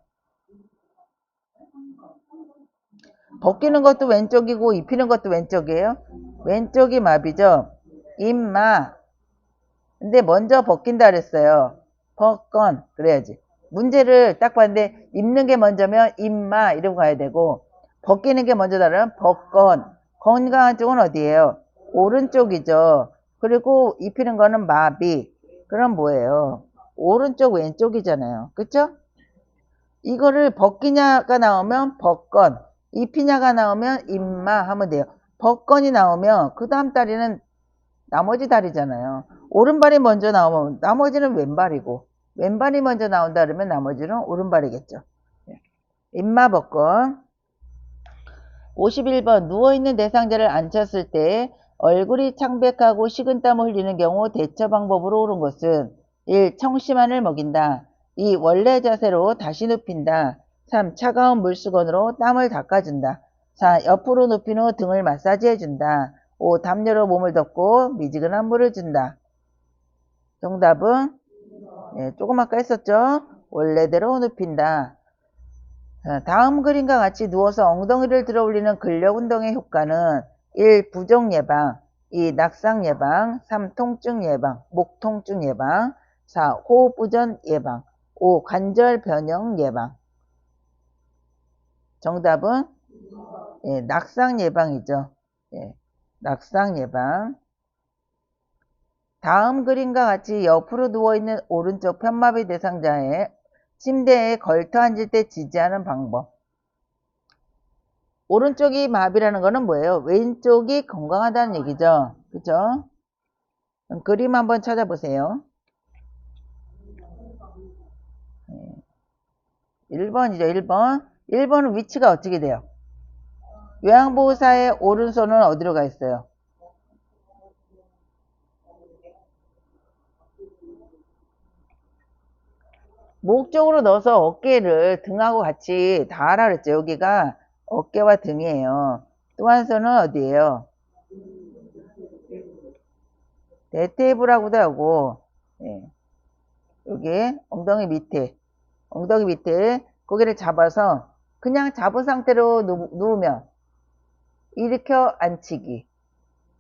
벗기는 것도 왼쪽이고 입히는 것도 왼쪽이에요? 왼쪽이 마비죠? 임마. 근데 먼저 벗긴다 그랬어요. 벗건 그래야지. 문제를 딱 봤는데 입는 게 먼저면 임마 이러고 가야 되고 벗기는 게 먼저다면 벗건. 건강한 쪽은 어디예요? 오른쪽이죠. 그리고 입히는 거는 마비. 그럼 뭐예요? 오른쪽 왼쪽이잖아요. 그쵸? 이거를 벗기냐가 나오면 벗건, 입히냐가 나오면 임마 하면 돼요. 벗건이 나오면 그 다음 다리는 나머지 다리잖아요. 오른발이 먼저 나오면 나머지는 왼발이고 왼발이 먼저 나온다 그러면 나머지는 오른발이겠죠. 임마 벗건. 51번 누워있는 대상자를 앉혔을 때 얼굴이 창백하고 식은땀을 흘리는 경우 대처 방법으로 옳은 것은 1. 청심환을 먹인다. 2. 원래 자세로 다시 눕힌다. 3. 차가운 물수건으로 땀을 닦아준다. 4. 옆으로 눕힌 후 등을 마사지해준다. 5. 담요로 몸을 덮고 미지근한 물을 준다. 정답은 네, 조금 아까 했었죠. 원래대로 눕힌다. 다음 그림과 같이 누워서 엉덩이를 들어 올리는 근력 운동의 효과는 1. 부종 예방, 2. 낙상 예방, 3. 통증 예방, 목 통증 예방, 4. 호흡 부전 예방, 5. 관절 변형 예방. 정답은 예, 낙상 예방이죠. 예, 낙상 예방. 다음 그림과 같이 옆으로 누워있는 오른쪽 편마비 대상자의 침대에 걸터 앉을 때 지지하는 방법. 오른쪽이 마비라는 거는 뭐예요? 왼쪽이 건강하다는 얘기죠. 그죠? 그림 한번 찾아보세요. 1번이죠. 1번. 1번은 위치가 어떻게 돼요? 요양보호사의 오른손은 어디로 가 있어요? 목 쪽으로 넣어서 어깨를 등하고 같이 닿아라 그랬죠. 여기가 어깨와 등이에요. 또 한 손은 어디예요? 대퇴부라고도 하고 예. 여기 엉덩이 밑에 고개를 잡아서 그냥 잡은 상태로 누우면 일으켜 앉히기.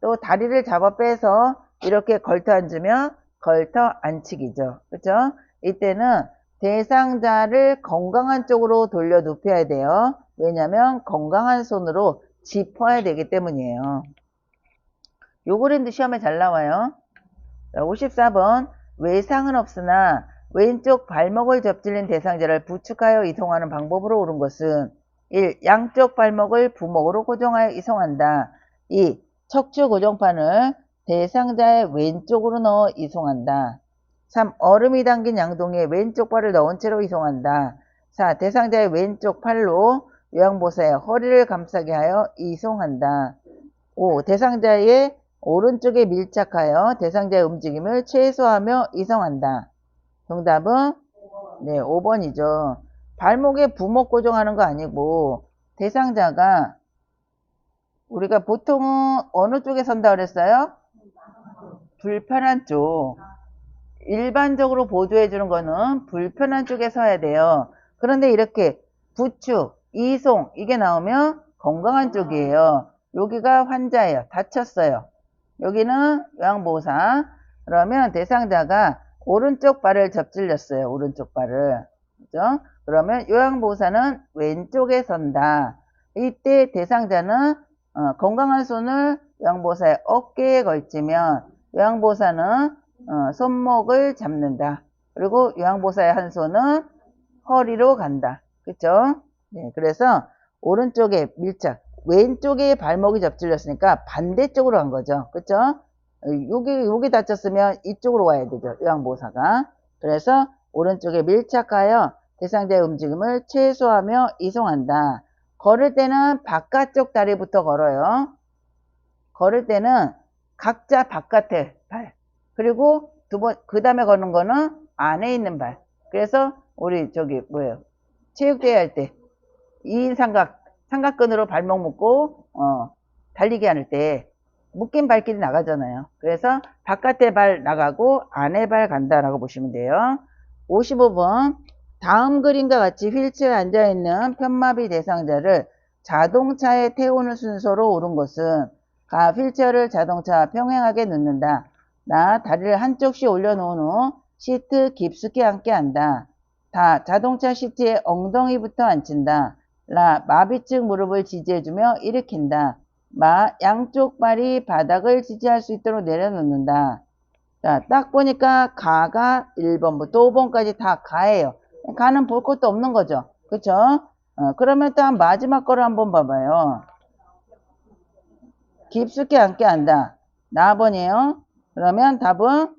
또 다리를 잡아 빼서 이렇게 걸터 앉으면 걸터 앉히기죠. 그렇죠? 이때는 대상자를 건강한 쪽으로 돌려 눕혀야 돼요. 왜냐하면 건강한 손으로 짚어야 되기 때문이에요. 요 그림도 시험에 잘 나와요. 54번 외상은 없으나 왼쪽 발목을 접질린 대상자를 부축하여 이송하는 방법으로 옳은 것은 1. 양쪽 발목을 부목으로 고정하여 이송한다. 2. 척추 고정판을 대상자의 왼쪽으로 넣어 이송한다. 3. 얼음이 담긴 양동이에 왼쪽 발을 넣은 채로 이송한다. 4. 대상자의 왼쪽 팔로 요양보호사의 허리를 감싸게 하여 이송한다. 5. 대상자의 오른쪽에 밀착하여 대상자의 움직임을 최소화하며 이송한다. 정답은 네, 5번이죠. 발목에 부목 고정하는 거 아니고 대상자가 우리가 보통은 어느 쪽에 선다 그랬어요? 불편한 쪽. 일반적으로 보조해 주는 거는 불편한 쪽에 서야 돼요. 그런데 이렇게 부축, 이송 이게 나오면 건강한 쪽이에요. 여기가 환자예요. 다쳤어요. 여기는 요양보호사. 그러면 대상자가 오른쪽 발을 접질렸어요. 오른쪽 발을. 그죠? 그러면 요양보호사는 왼쪽에 선다. 이때 대상자는 건강한 손을 요양보호사의 어깨에 걸치면 요양보호사는 손목을 잡는다. 그리고 요양보호사의 한 손은 허리로 간다. 그쵸? 네, 그래서 오른쪽에 밀착, 왼쪽에 발목이 접질렸으니까 반대쪽으로 간 거죠. 그쵸? 여기 다쳤으면 이쪽으로 와야 되죠. 요양보호사가. 그래서 오른쪽에 밀착하여 대상자의 움직임을 최소화하며 이송한다. 걸을 때는 바깥쪽 다리부터 걸어요. 걸을 때는 각자 바깥에 발. 그리고 그 다음에 걷는 거는 안에 있는 발. 그래서 우리 체육대회 할 때 2인 삼각근으로 발목 묶고, 달리기 할 때 묶인 발길이 나가잖아요. 그래서 바깥에 발 나가고 안에 발 간다라고 보시면 돼요. 55번. 다음 그림과 같이 휠체어에 앉아있는 편마비 대상자를 자동차에 태우는 순서로 옳은 것은 가 휠체어를 자동차와 평행하게 놓는다. 나 다리를 한쪽씩 올려놓은 후 시트 깊숙이 앉게 한다. 다 자동차 시트에 엉덩이부터 앉힌다. 라 마비증 무릎을 지지해주며 일으킨다. 마 양쪽 발이 바닥을 지지할 수 있도록 내려놓는다. 자, 딱 보니까 가가 1번부터 5번까지 다 가예요. 가는 볼 것도 없는 거죠. 그쵸? 그러면 또 마지막 거를 한번 봐봐요. 깊숙이 앉게 한다. 나번이에요. 그러면 답은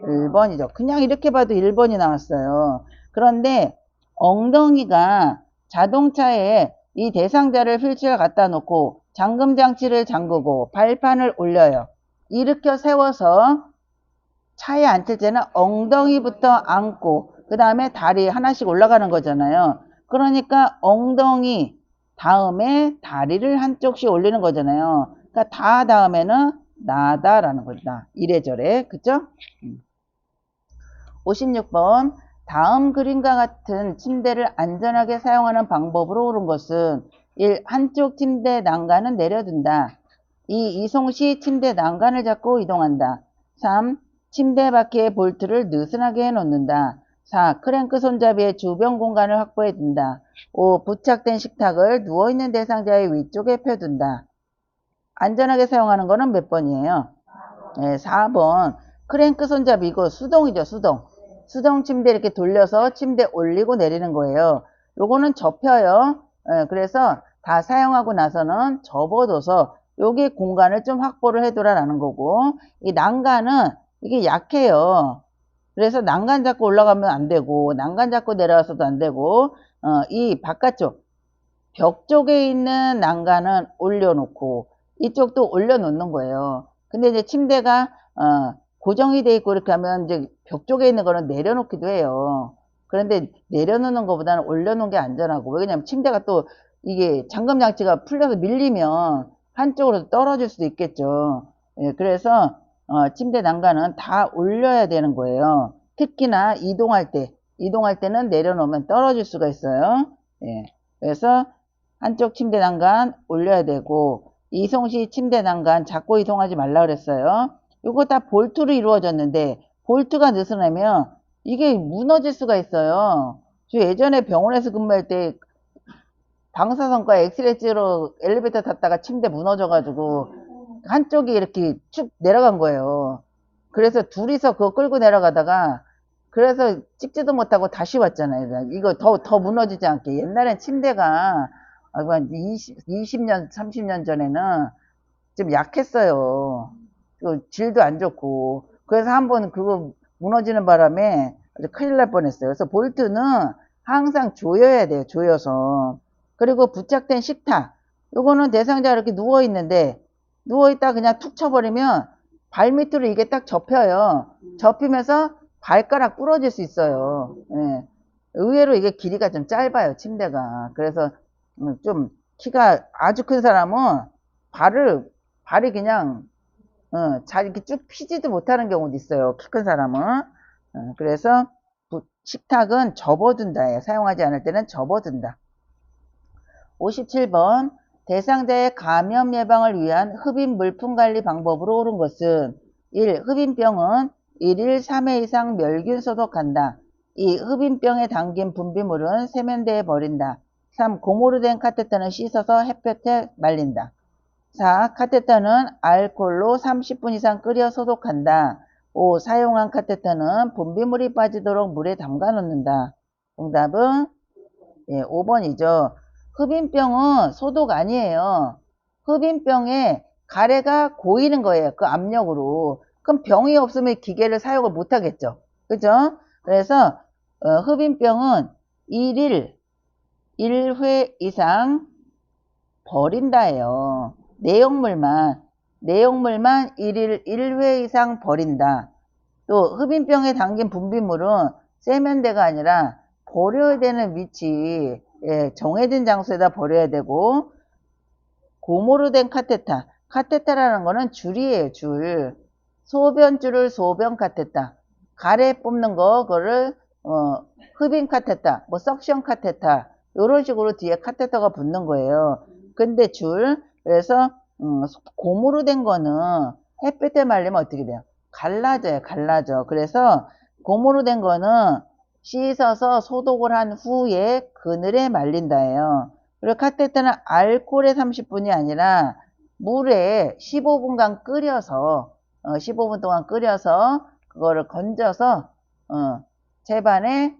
1번이죠. 그냥 이렇게 봐도 1번이 나왔어요. 그런데 엉덩이가 자동차에 이 대상자를 휠체어를 갖다 놓고 잠금 장치를 잠그고 발판을 올려요. 일으켜 세워서 차에 앉을 때는 엉덩이부터 앉고 그 다음에 다리 하나씩 올라가는 거잖아요. 그러니까 엉덩이 다음에 다리를 한쪽씩 올리는 거잖아요. 그러니까 다 다음에는 나다라는 거다. 이래저래. 그죠? 56번. 다음 그림과 같은 침대를 안전하게 사용하는 방법으로 옳은 것은 1. 한쪽 침대 난간은 내려둔다. 2. 이송 시 침대 난간을 잡고 이동한다. 3. 침대 바퀴에 볼트를 느슨하게 해놓는다. 4. 크랭크 손잡이에 주변 공간을 확보해 둔다. 5. 부착된 식탁을 누워있는 대상자의 위쪽에 펴둔다. 안전하게 사용하는 거는 몇 번이에요? 네, 4번. 크랭크 손잡이 이거 수동이죠, 수동. 수동 침대 이렇게 돌려서 침대 올리고 내리는 거예요. 요거는 접혀요. 그래서 다 사용하고 나서는 접어둬서 여기 공간을 좀 확보를 해두라라는 거고, 이 난간은 이게 약해요. 그래서 난간 잡고 올라가면 안 되고, 난간 잡고 내려와서도 안 되고, 이 바깥쪽 벽 쪽에 있는 난간은 올려놓고 이쪽도 올려놓는 거예요. 근데 이제 침대가 고정이 돼 있고 이렇게 하면 이제 벽 쪽에 있는 거는 내려놓기도 해요. 그런데 내려놓는 것보다는 올려놓은 게 안전하고, 왜냐면 침대가 또 이게 잠금 장치가 풀려서 밀리면 한쪽으로 떨어질 수도 있겠죠. 예, 그래서 침대 난간은 다 올려야 되는 거예요. 특히나 이동할 때는 내려놓으면 떨어질 수가 있어요. 예, 그래서 한쪽 침대 난간 올려야 되고, 이송시 침대 난간 잡고 이송하지 말라 그랬어요. 이거 다 볼트로 이루어졌는데 볼트가 느슨하면 이게 무너질 수가 있어요. 저 예전에 병원에서 근무할 때 방사선과 엑스레이 찍으러 엘리베이터 탔다가 침대 무너져가지고 한쪽이 이렇게 쭉 내려간 거예요. 그래서 둘이서 그거 끌고 내려가다가 그래서 찍지도 못하고 다시 왔잖아요. 이거 더 무너지지 않게. 옛날엔 침대가 한 20년, 30년 전에는 좀 약했어요. 질도 안 좋고. 그래서 한번 그거 무너지는 바람에 아주 큰일 날 뻔했어요. 그래서 볼트는 항상 조여야 돼요. 조여서. 그리고 부착된 식탁. 요거는 대상자가 이렇게 누워있는데, 누워있다 그냥 툭 쳐버리면 발밑으로 이게 딱 접혀요. 접히면서 발가락 부러질 수 있어요. 예. 의외로 이게 길이가 좀 짧아요. 침대가. 그래서 좀 키가 아주 큰 사람은 발이 그냥 잘 이렇게 쭉 피지도 못하는 경우도 있어요. 키 큰 사람은. 그래서 식탁은 접어둔다예요. 사용하지 않을 때는 접어둔다. 57번 대상자의 감염 예방을 위한 흡입 물품 관리 방법으로 옳은 것은 1. 흡입병은 1일 3회 이상 멸균 소독한다. 2. 흡입병에 담긴 분비물은 세면대에 버린다. 3. 고무로 된 카테터는 씻어서 햇볕에 말린다. 4. 카테터는 알코올로 30분 이상 끓여 소독한다. 5. 사용한 카테터는 분비물이 빠지도록 물에 담가 놓는다. 정답은 5번이죠. 흡입병은 소독 아니에요. 흡입병에 가래가 고이는 거예요. 그 압력으로. 그럼 병이 없으면 기계를 사용을 못 하겠죠. 그죠? 그래서 흡입병은 1회 이상 버린다예요. 내용물만 1회 이상 버린다. 또 흡입병에 담긴 분비물은 세면대가 아니라 버려야 되는 위치, 정해진 장소에다 버려야 되고, 고무로 된 카테터라는 거는 줄이에요. 줄. 소변줄을 소변 카테터. 가래 뽑는 거 그거를 흡입 카테터, 뭐 석션 카테터 이런 식으로 뒤에 카테터가 붙는 거예요. 근데 그래서 고무로 된 거는 햇볕에 말리면 어떻게 돼요? 갈라져. 그래서 고무로 된 거는 씻어서 소독을 한 후에 그늘에 말린다예요. 그리고 카테터는 알코올에 30분이 아니라 물에 15분간 끓여서 15분 동안 끓여서 그거를 건져서 채반에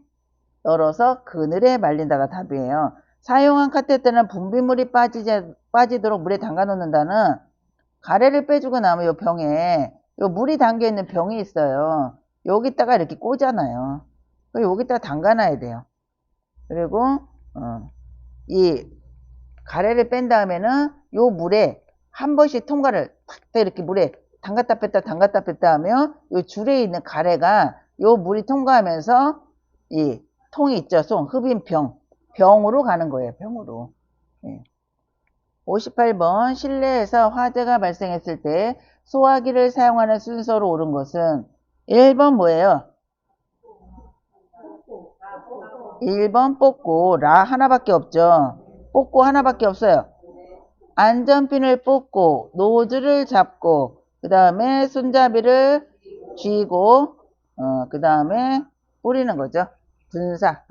널어서 그늘에 말린다가 답이에요. 사용한 카테터는 분비물이 빠지도록 물에 담가 놓는다는 가래를 빼주고 나면 요 병에 요 물이 담겨 있는 병이 있어요. 여기다가 이렇게 꽂아놔요. 여기다가 담가놔야 돼요. 그리고 이 가래를 뺀 다음에는 요 물에 한 번씩 통과를 탁 이렇게 물에 담갔다 뺐다 하면 요 줄에 있는 가래가 요 물이 통과하면서 이 통이 있죠. 병으로 가는 거예요. 병으로. 58번 실내에서 화재가 발생했을 때 소화기를 사용하는 순서로 옳은 것은 1번 뭐예요? 1번 뽑고 라 하나밖에 없죠. 뽑고 하나밖에 없어요. 안전핀을 뽑고 노즐을 잡고 그 다음에 손잡이를 쥐고 그 다음에 뿌리는 거죠. 분사.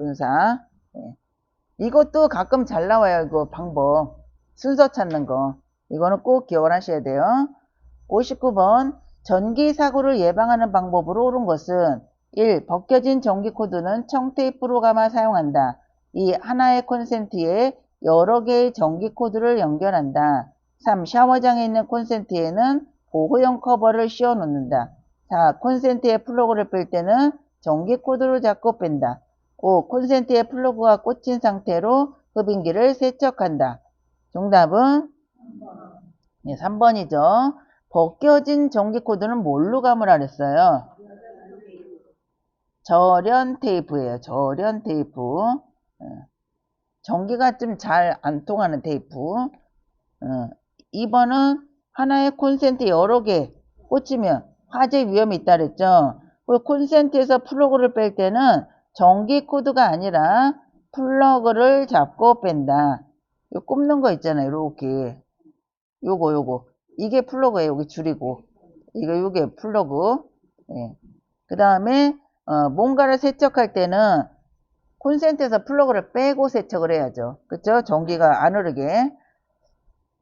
이것도 가끔 잘 나와요. 이거 방법. 순서 찾는 거. 이거는 꼭 기억을 하셔야 돼요. 59번 전기 사고를 예방하는 방법으로 옳은 것은 1. 벗겨진 전기 코드는 청테이프로 감아 사용한다. 2. 하나의 콘센트에 여러 개의 전기 코드를 연결한다. 3. 샤워장에 있는 콘센트에는 보호용 커버를 씌워 놓는다. 4. 콘센트에 플러그를 뺄 때는 전기 코드를 잡고 뺀다. 5. 콘센트에 플러그가 꽂힌 상태로 흡인기를 세척한다. 정답은 3번이죠. 벗겨진 전기 코드는 뭘로 감으라 그랬어요? 절연 테이프예요. 절연 테이프. 전기가 좀 잘 안 통하는 테이프. 2번은 하나의 콘센트 여러 개 꽂히면 화재 위험이 있다 그랬죠. 그리고 콘센트에서 플러그를 뺄 때는 전기 코드가 아니라 플러그를 잡고 뺀다. 요 꼽는 거 있잖아요. 이렇게. 요거. 이게 플러그예요. 여기 줄이고. 요게 플러그. 그 다음에 뭔가를 세척할 때는 콘센트에서 플러그를 빼고 세척을 해야죠. 그쵸? 전기가 안 흐르게.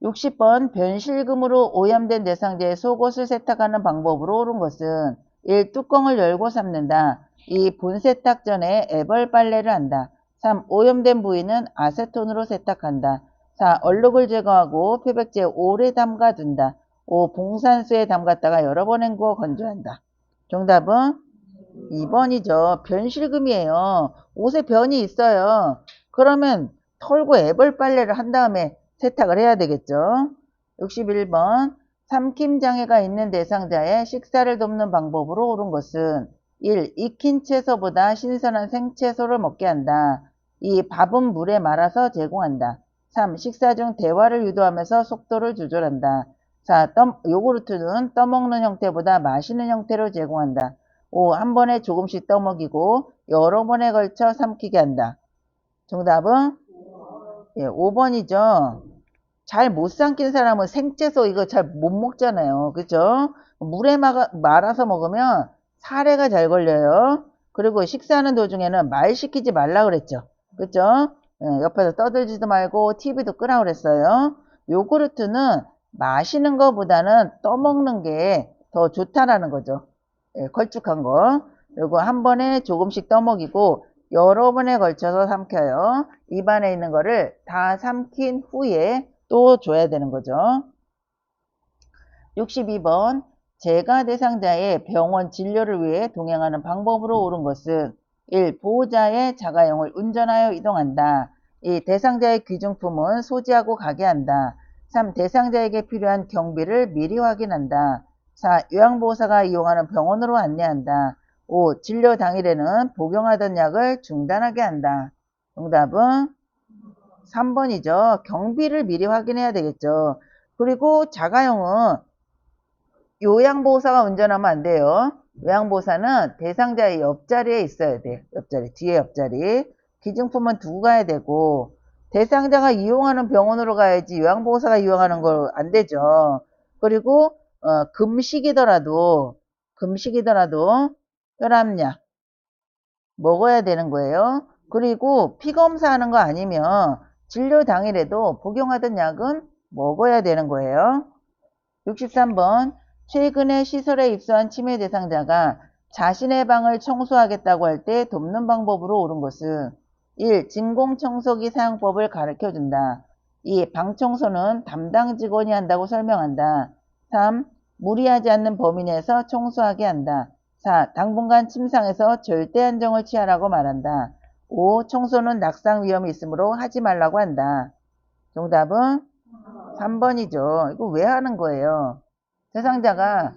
60번 변실금으로 오염된 대상자의 속옷을 세탁하는 방법으로 옳은 것은 1. 뚜껑을 열고 삶는다. 2. 본세탁 전에 애벌 빨래를 한다. 3. 오염된 부위는 아세톤으로 세탁한다. 4. 얼룩을 제거하고 표백제에 오래 담가둔다. 5. 봉산수에 담갔다가 여러 번 헹구어 건조한다. 정답은 2번이죠. 변실금이에요. 옷에 변이 있어요. 그러면 털고 애벌 빨래를 한 다음에 세탁을 해야 되겠죠. 61번 삼킴장애가 있는 대상자의 식사를 돕는 방법으로 옳은 것은 1. 익힌 채소보다 신선한 생채소를 먹게 한다. 2. 밥은 물에 말아서 제공한다. 3. 식사 중 대화를 유도하면서 속도를 조절한다. 4. 요구르트는 떠먹는 형태보다 마시는 형태로 제공한다. 5. 한 번에 조금씩 떠먹이고 여러 번에 걸쳐 삼키게 한다. 정답은 5번이죠. 잘 못 삼킨 사람은 생채소 이거 잘 못 먹잖아요. 그죠? 물에 말아서 먹으면 사례가 잘 걸려요. 그리고 식사하는 도중에는 말 시키지 말라 그랬죠. 그죠? 옆에서 떠들지도 말고 TV도 끄라 그랬어요. 요구르트는 마시는 것보다는 떠먹는 게 더 좋다라는 거죠. 걸쭉한 거. 그리고 한 번에 조금씩 떠먹이고 여러 번에 걸쳐서 삼켜요. 입안에 있는 거를 다 삼킨 후에 또 줘야 되는 거죠. 62번 재가 대상자의 병원 진료를 위해 동행하는 방법으로 옳은 것은 1. 보호자의 자가용을 운전하여 이동한다. 2. 대상자의 귀중품은 소지하고 가게 한다. 3. 대상자에게 필요한 경비를 미리 확인한다. 4. 요양보호사가 이용하는 병원으로 안내한다. 5. 진료 당일에는 복용하던 약을 중단하게 한다. 정답은 3번이죠. 경비를 미리 확인해야 되겠죠. 그리고 자가용은 요양보호사가 운전하면 안 돼요. 요양보호사는 대상자의 옆자리에 있어야 돼. 옆자리, 뒤에 옆자리. 기증품은 두고 가야 되고 대상자가 이용하는 병원으로 가야지 요양보호사가 이용하는 거 안 되죠. 그리고 금식이더라도 혈압약 먹어야 되는 거예요. 그리고 피검사하는 거 아니면 진료 당일에도 복용하던 약은 먹어야 되는 거예요. 63번 최근에 시설에 입소한 치매 대상자가 자신의 방을 청소하겠다고 할 때 돕는 방법으로 옳은 것은 1. 진공청소기 사용법을 가르쳐준다. 2. 방청소는 담당 직원이 한다고 설명한다. 3. 무리하지 않는 범위 내에서 청소하게 한다. 4. 당분간 침상에서 절대 안정을 취하라고 말한다. 5. 청소는 낙상 위험이 있으므로 하지 말라고 한다. 정답은 3번이죠. 이거 왜 하는 거예요? 대상자가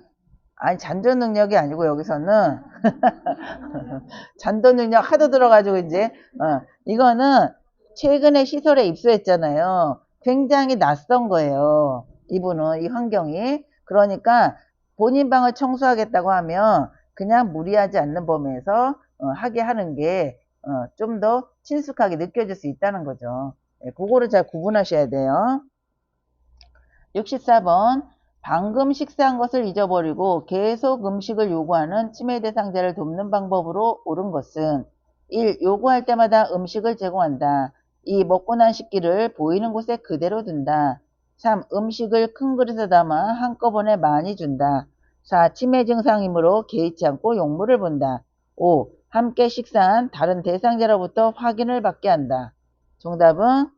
아니 잔존 능력이 아니고 여기서는 잔존 능력 하도 들어가지고 이제 이거는 최근에 시설에 입소했잖아요. 굉장히 낯선 거예요. 이분은 이 환경이. 그러니까 본인 방을 청소하겠다고 하면 그냥 무리하지 않는 범위에서 하게 하는 게 좀 더 친숙하게 느껴질 수 있다는 거죠. 그거를 잘 구분하셔야 돼요. 64번 방금 식사한 것을 잊어버리고 계속 음식을 요구하는 치매 대상자를 돕는 방법으로 옳은 것은 1. 요구할 때마다 음식을 제공한다. 2. 먹고 난 식기를 보이는 곳에 그대로 둔다. 3. 음식을 큰 그릇에 담아 한꺼번에 많이 준다. 4. 치매 증상이므로 개의치 않고 용물을 본다. 5. 함께 식사한 다른 대상자로부터 확인을 받게 한다. 정답은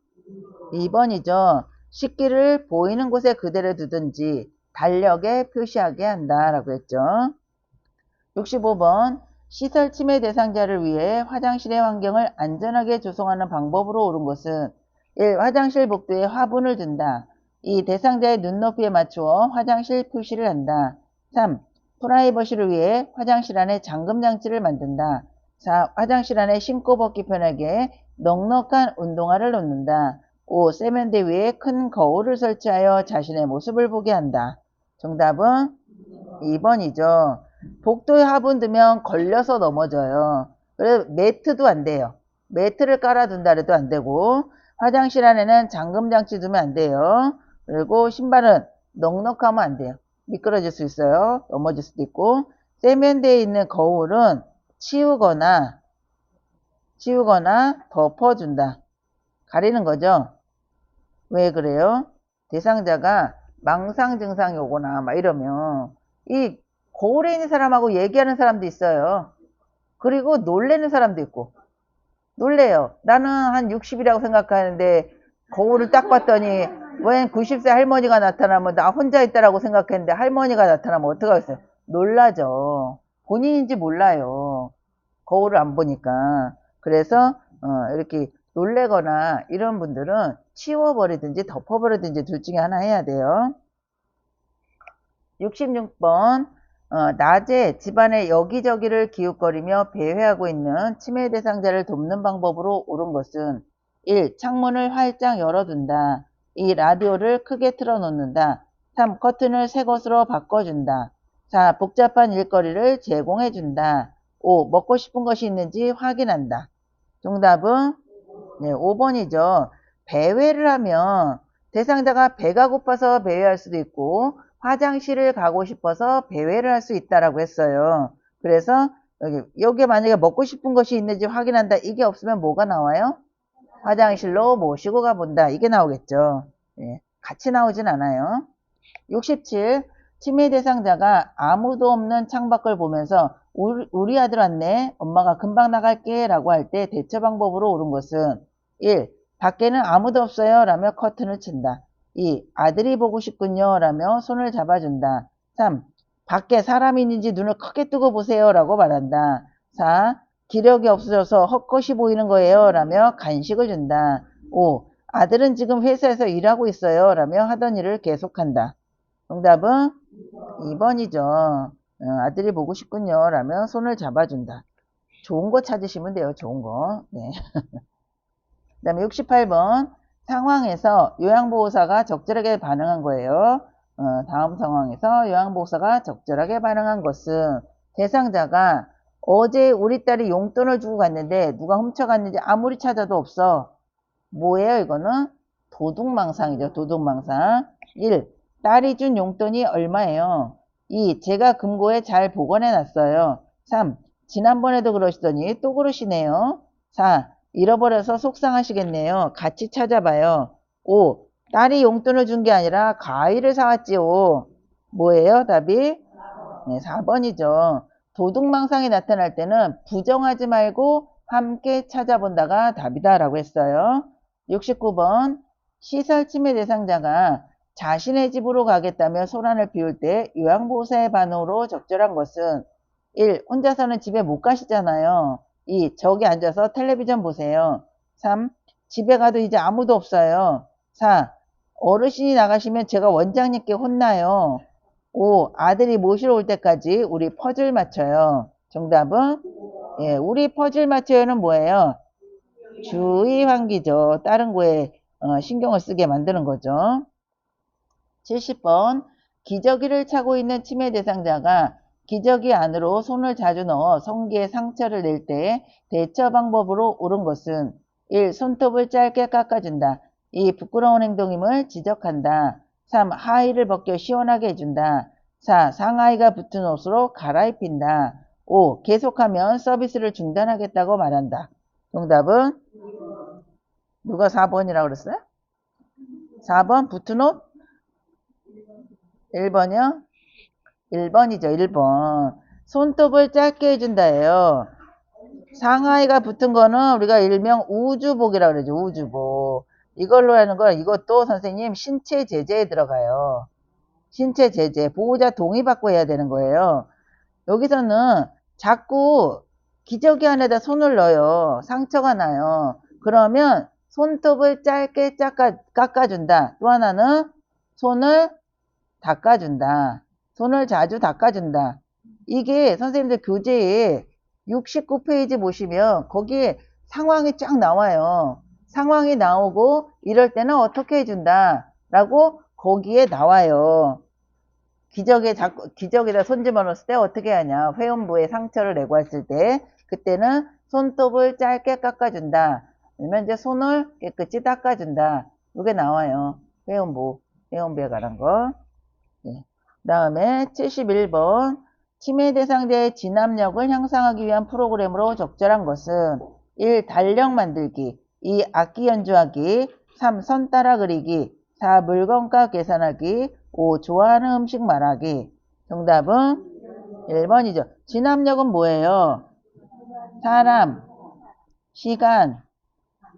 2번이죠. 식기를 보이는 곳에 그대로 두든지 달력에 표시하게 한다라고 했죠. 65번 시설 치매 대상자를 위해 화장실의 환경을 안전하게 조성하는 방법으로 옳은 것은 1. 화장실 복도에 화분을 둔다. 2. 대상자의 눈높이에 맞추어 화장실 표시를 한다. 3. 프라이버시를 위해 화장실 안에 잠금 장치를 만든다. 4. 화장실 안에 신고 벗기 편하게 넉넉한 운동화를 놓는다. 5. 세면대 위에 큰 거울을 설치하여 자신의 모습을 보게 한다. 정답은 2번이죠. 복도에 화분 두면 걸려서 넘어져요. 그래서 매트도 안 돼요. 매트를 깔아둔다 해도 안 되고 화장실 안에는 잠금장치 두면 안 돼요. 그리고 신발은 넉넉하면 안 돼요. 미끄러질 수 있어요. 넘어질 수도 있고 세면대에 있는 거울은 치우거나 덮어준다. 가리는 거죠. 왜 그래요? 대상자가 망상 증상이 오거나 막 이러면 이 거울에 있는 사람하고 얘기하는 사람도 있어요. 그리고 놀래는 사람도 있고. 놀래요. 나는 한 60이라고 생각하는데 거울을 딱 봤더니 웬 90세 할머니가 나타나면 나 혼자 있다라고 생각했는데 할머니가 나타나면 어떡하겠어요? 놀라죠. 본인인지 몰라요. 거울을 안 보니까. 그래서 이렇게 놀래거나 이런 분들은 치워버리든지 덮어버리든지 둘 중에 하나 해야 돼요. 66번 낮에 집안의 여기저기를 기웃거리며 배회하고 있는 치매 대상자를 돕는 방법으로 옳은 것은 1. 창문을 활짝 열어둔다. 2. 라디오를 크게 틀어놓는다. 3. 커튼을 새 것으로 바꿔준다. 4. 복잡한 일거리를 제공해준다. 5. 먹고 싶은 것이 있는지 확인한다. 정답은 네, 5번이죠. 배회를 하면 대상자가 배가 고파서 배회할 수도 있고 화장실을 가고 싶어서 배회를 할 수 있다라고 했어요. 그래서 여기에 만약에 먹고 싶은 것이 있는지 확인한다. 이게 없으면 뭐가 나와요? 화장실로 모시고 가본다. 이게 나오겠죠. 예, 같이 나오진 않아요. 67. 치매 대상자가 아무도 없는 창밖을 보면서 우리 아들 왔네. 엄마가 금방 나갈게 라고 할 때 대처 방법으로 옳은 것은 1. 밖에는 아무도 없어요 라며 커튼을 친다. 2. 아들이 보고 싶군요 라며 손을 잡아준다. 3. 밖에 사람이 있는지 눈을 크게 뜨고 보세요 라고 말한다. 4. 기력이 없어져서 헛것이 보이는 거예요 라며 간식을 준다. 5. 아들은 지금 회사에서 일하고 있어요 라며 하던 일을 계속한다. 정답은 2번이죠. 아들이 보고 싶군요 라며 손을 잡아준다. 좋은 거 찾으시면 돼요. 좋은 거. 네. 그 다음에 68번 상황에서 요양보호사가 적절하게 반응한 거예요. 다음 상황에서 요양보호사가 적절하게 반응한 것은 대상자가 어제 우리 딸이 용돈을 주고 갔는데 누가 훔쳐갔는지 아무리 찾아도 없어. 뭐예요 이거는? 도둑망상이죠. 도둑망상. 1. 딸이 준 용돈이 얼마예요? 2. 제가 금고에 잘 보관해 놨어요. 3. 지난번에도 그러시더니 또 그러시네요. 4. 잃어버려서 속상하시겠네요. 같이 찾아봐요. 5. 딸이 용돈을 준 게 아니라 과일을 사왔지요. 뭐예요? 답이? 네, 4번이죠. 도둑망상이 나타날 때는 부정하지 말고 함께 찾아본다가 답이다 라고 했어요. 69번 시설 침해 대상자가 자신의 집으로 가겠다며 소란을 피울 때 요양보호사의 반응으로 적절한 것은 1. 혼자서는 집에 못 가시잖아요. 2. 저기 앉아서 텔레비전 보세요. 3. 집에 가도 이제 아무도 없어요. 4. 어르신이 나가시면 제가 원장님께 혼나요. 5. 아들이 모시러 올 때까지 우리 퍼즐 맞춰요. 정답은 예, 우리 퍼즐 맞춰요는 뭐예요? 주의 환기죠. 다른 거에 신경을 쓰게 만드는 거죠. 70번 기저귀를 차고 있는 치매 대상자가 기저귀 안으로 손을 자주 넣어 성기에 상처를 낼 때 대처 방법으로 옳은 것은 1. 손톱을 짧게 깎아준다. 2. 부끄러운 행동임을 지적한다. 3. 하의를 벗겨 시원하게 해준다. 4. 상하이가 붙은 옷으로 갈아입힌다. 5. 계속하면 서비스를 중단하겠다고 말한다. 정답은 누가 4번이라고 그랬어요? 4번 붙은 옷? 1번이요? 1번이죠. 1번. 손톱을 짧게 해준다예요. 상하이가 붙은 거는 우리가 일명 우주복이라고 그러죠. 우주복. 이걸로 하는 건 이것도 선생님 신체 제재에 들어가요. 신체 제재. 보호자 동의 받고 해야 되는 거예요. 여기서는 자꾸 기저귀 안에다 손을 넣어요. 상처가 나요. 그러면 손톱을 짧게 깎아준다. 또 하나는 손을 닦아준다. 손을 자주 닦아준다. 이게 선생님들 교재에 69페이지 보시면 거기에 상황이 쫙 나와요. 상황이 나오고 이럴 때는 어떻게 해준다 라고 거기에 나와요. 기저귀에다 손 집어넣었을 때 어떻게 하냐. 회음부에 상처를 내고 했을 때 그때는 손톱을 짧게 깎아준다. 아니면 이제 손을 깨끗이 닦아준다. 이게 나와요. 회음부에 관한 거. 예. 다음에 71번 치매 대상자의 진압력을 향상하기 위한 프로그램으로 적절한 것은 1. 달력 만들기 2. 악기 연주하기 3. 선 따라 그리기 4. 물건값 계산하기 5. 좋아하는 음식 말하기. 정답은 1번이죠. 진압력은 뭐예요? 사람, 시간,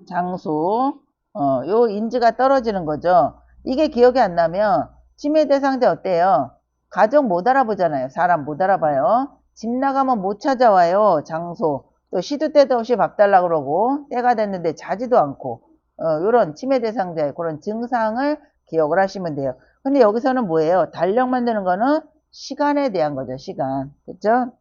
장소, 요 인지가 떨어지는 거죠. 이게 기억이 안 나면 치매 대상자 어때요? 가족 못 알아보잖아요. 사람 못 알아봐요. 집 나가면 못 찾아와요. 장소. 또 시도 때도 없이 밥 달라고 그러고 때가 됐는데 자지도 않고 요런 치매 대상자의 그런 증상을 기억을 하시면 돼요. 근데 여기서는 뭐예요? 달력 만드는 거는 시간에 대한 거죠. 시간. 그쵸?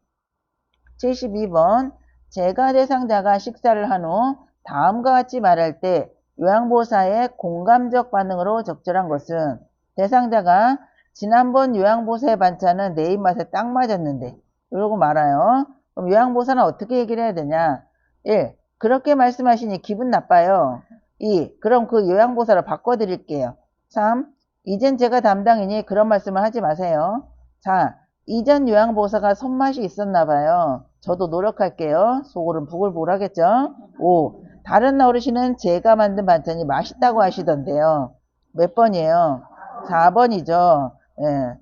72번 재가 대상자가 식사를 한 후 다음과 같이 말할 때 요양보호사의 공감적 반응으로 적절한 것은 대상자가 지난번 요양보호사의 반찬은 내 입맛에 딱 맞았는데 이러고 말아요. 그럼 요양보호사는 어떻게 얘기를 해야 되냐? 1. 그렇게 말씀하시니 기분 나빠요. 2. 그럼 그 요양보호사를 바꿔드릴게요. 3. 이젠 제가 담당이니 그런 말씀을 하지 마세요. 4. 이전 요양보호사가 손맛이 있었나 봐요. 저도 노력할게요. 속으로는 부글부글 하겠죠? 5. 다른 어르신은 제가 만든 반찬이 맛있다고 하시던데요. 몇 번이에요? 4번이죠. 예,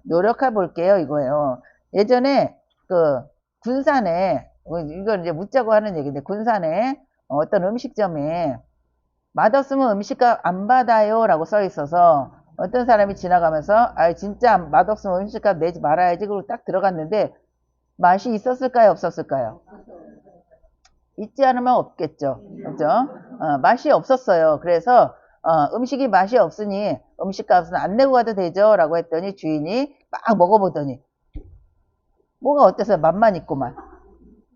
노력해 볼게요. 이거예요. 예전에 그 군산에 이건 이제 묻자고 하는 얘기인데 군산에 어떤 음식점에 맛없으면 음식값 안 받아요 라고 써 있어서 어떤 사람이 지나가면서 아 진짜 맛없으면 음식값 내지 말아야지 그러고 딱 들어갔는데 맛이 있었을까요 없었을까요? 있지 않으면 없겠죠. 그죠? 맛이 없었어요. 그래서 음식이 맛이 없으니 음식값은 안 내고 가도 되죠 라고 했더니 주인이 막 먹어보더니 뭐가 어때서 맛만 있구만.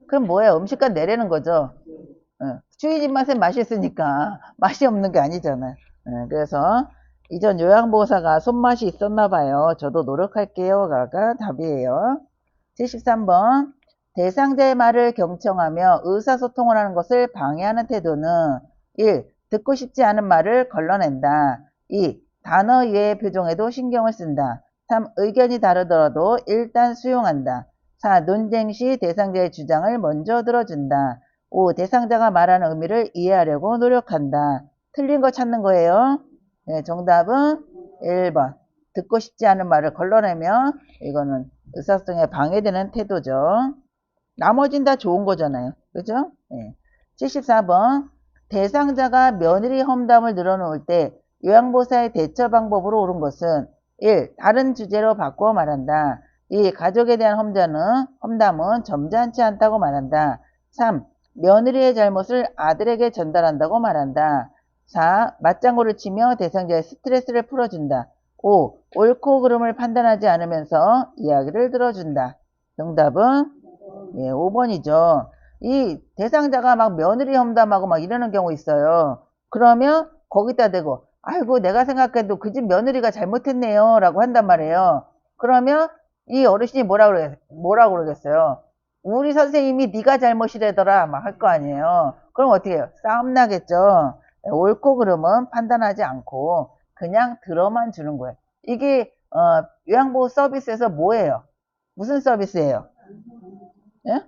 그럼 뭐예요? 음식값 내라는 거죠. 주인 입맛에 맛이 있으니까 맛이 없는 게 아니잖아요. 그래서 이전 요양보호사가 손맛이 있었나 봐요. 저도 노력할게요가 답이에요. 73번 대상자의 말을 경청하며 의사소통을 하는 것을 방해하는 태도는 1. 듣고 싶지 않은 말을 걸러낸다. 2. 단어 이외의 표정에도 신경을 쓴다. 3. 의견이 다르더라도 일단 수용한다. 4. 논쟁 시 대상자의 주장을 먼저 들어준다. 5. 대상자가 말하는 의미를 이해하려고 노력한다. 틀린 거 찾는 거예요. 네, 정답은 1번. 듣고 싶지 않은 말을 걸러내며 이거는 의사소통에 방해되는 태도죠. 나머진 다 좋은 거잖아요. 그죠? 네. 74번. 대상자가 며느리 험담을 늘어놓을 때 요양보호사의 대처 방법으로 옳은 것은 1. 다른 주제로 바꿔 말한다. 2. 가족에 대한 험담은 점잖지 않다고 말한다. 3. 며느리의 잘못을 아들에게 전달한다고 말한다. 4. 맞장구를 치며 대상자의 스트레스를 풀어준다. 5. 옳고 그름을 판단하지 않으면서 이야기를 들어준다. 정답은 5번이죠. 이 대상자가 막 며느리 험담하고 막 이러는 경우 있어요. 그러면 거기다 대고 아이고 내가 생각해도 그 집 며느리가 잘못했네요 라고 한단 말이에요. 그러면 이 어르신이 뭐라고 그러겠어요. 우리 선생님이 네가 잘못이래더라 막 할 거 아니에요. 그럼 어떻게 해요? 싸움 나겠죠. 옳고 그름은 판단하지 않고 그냥 들어만 주는 거예요. 이게 요양보호 서비스에서 뭐예요? 무슨 서비스예요? 예?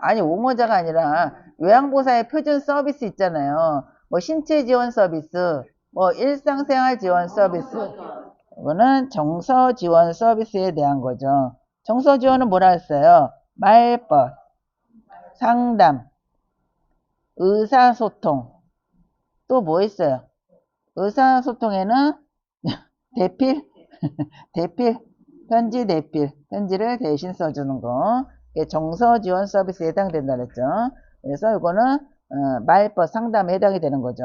아니 옹호자가 아니라 요양보호사의 표준 서비스 있잖아요. 뭐 신체 지원 서비스, 뭐 일상생활 지원 서비스. 이거는 정서 지원 서비스에 대한 거죠. 정서 지원은 뭐라 했어요? 말벗, 상담, 의사소통. 또 뭐 있어요? 의사소통에는 대필, 대필, 편지 대필, 편지를 대신 써주는 거. 이게 정서 지원 서비스에 해당된다 그랬죠. 그래서 이거는 말벗 상담에 해당이 되는 거죠.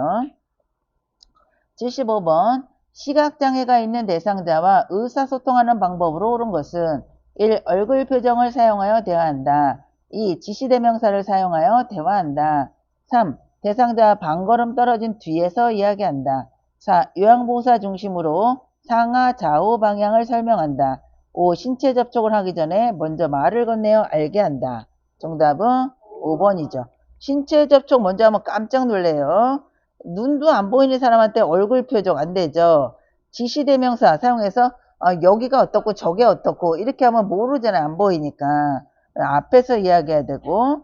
75번 시각장애가 있는 대상자와 의사소통하는 방법으로 옳은 것은 1. 얼굴 표정을 사용하여 대화한다. 2. 지시대명사를 사용하여 대화한다. 3. 대상자와 반걸음 떨어진 뒤에서 이야기한다. 4. 요양보호사 중심으로 상하 좌우 방향을 설명한다. 5. 신체 접촉을 하기 전에 먼저 말을 건네어 알게 한다. 정답은 5번이죠. 신체 접촉 먼저 하면 깜짝 놀래요. 눈도 안 보이는 사람한테 얼굴 표정 안 되죠. 지시대명사 사용해서 여기가 어떻고 저게 어떻고 이렇게 하면 모르잖아요. 안 보이니까. 앞에서 이야기해야 되고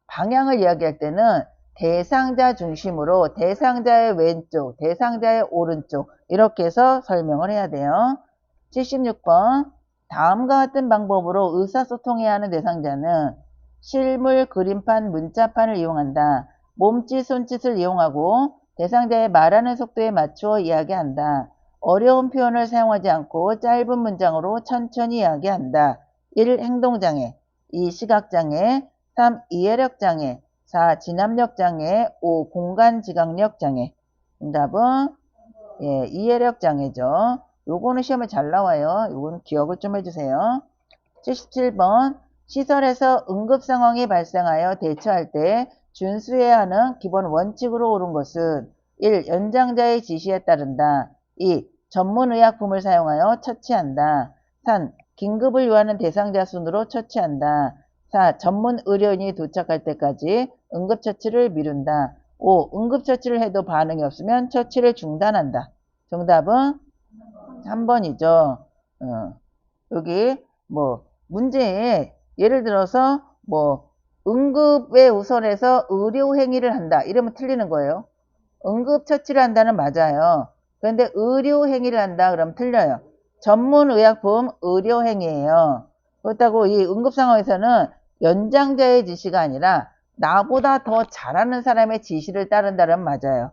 방향을 이야기할 때는 대상자 중심으로 대상자의 왼쪽, 대상자의 오른쪽 이렇게 해서 설명을 해야 돼요. 76번 다음과 같은 방법으로 의사소통해야 하는 대상자는 실물, 그림판, 문자판을 이용한다. 몸짓, 손짓을 이용하고 대상자의 말하는 속도에 맞추어 이야기한다. 어려운 표현을 사용하지 않고 짧은 문장으로 천천히 이야기한다. 1. 행동장애, 2. 시각장애, 3. 이해력장애, 4. 진압력장애, 5. 공간지각력장애. 정답은 이해력장애죠. 요거는 시험에 잘 나와요. 요거는 기억을 좀 해주세요. 77번 시설에서 응급상황이 발생하여 대처할 때 준수해야 하는 기본 원칙으로 옳은 것은 1. 연장자의 지시에 따른다. 2. 전문의약품을 사용하여 처치한다. 3. 긴급을 요하는 대상자 순으로 처치한다. 4. 전문 의료인이 도착할 때까지 응급처치를 미룬다. 5. 응급처치를 해도 반응이 없으면 처치를 중단한다. 정답은 3번이죠. 여기 문제에 예를 들어서 응급에 우선해서 의료행위를 한다 이러면 틀리는 거예요. 응급처치를 한다는 맞아요. 그런데 의료행위를 한다 그러면 틀려요. 전문의약품 의료행위예요. 그렇다고 이 응급상황에서는 연장자의 지시가 아니라 나보다 더 잘하는 사람의 지시를 따른다면 맞아요.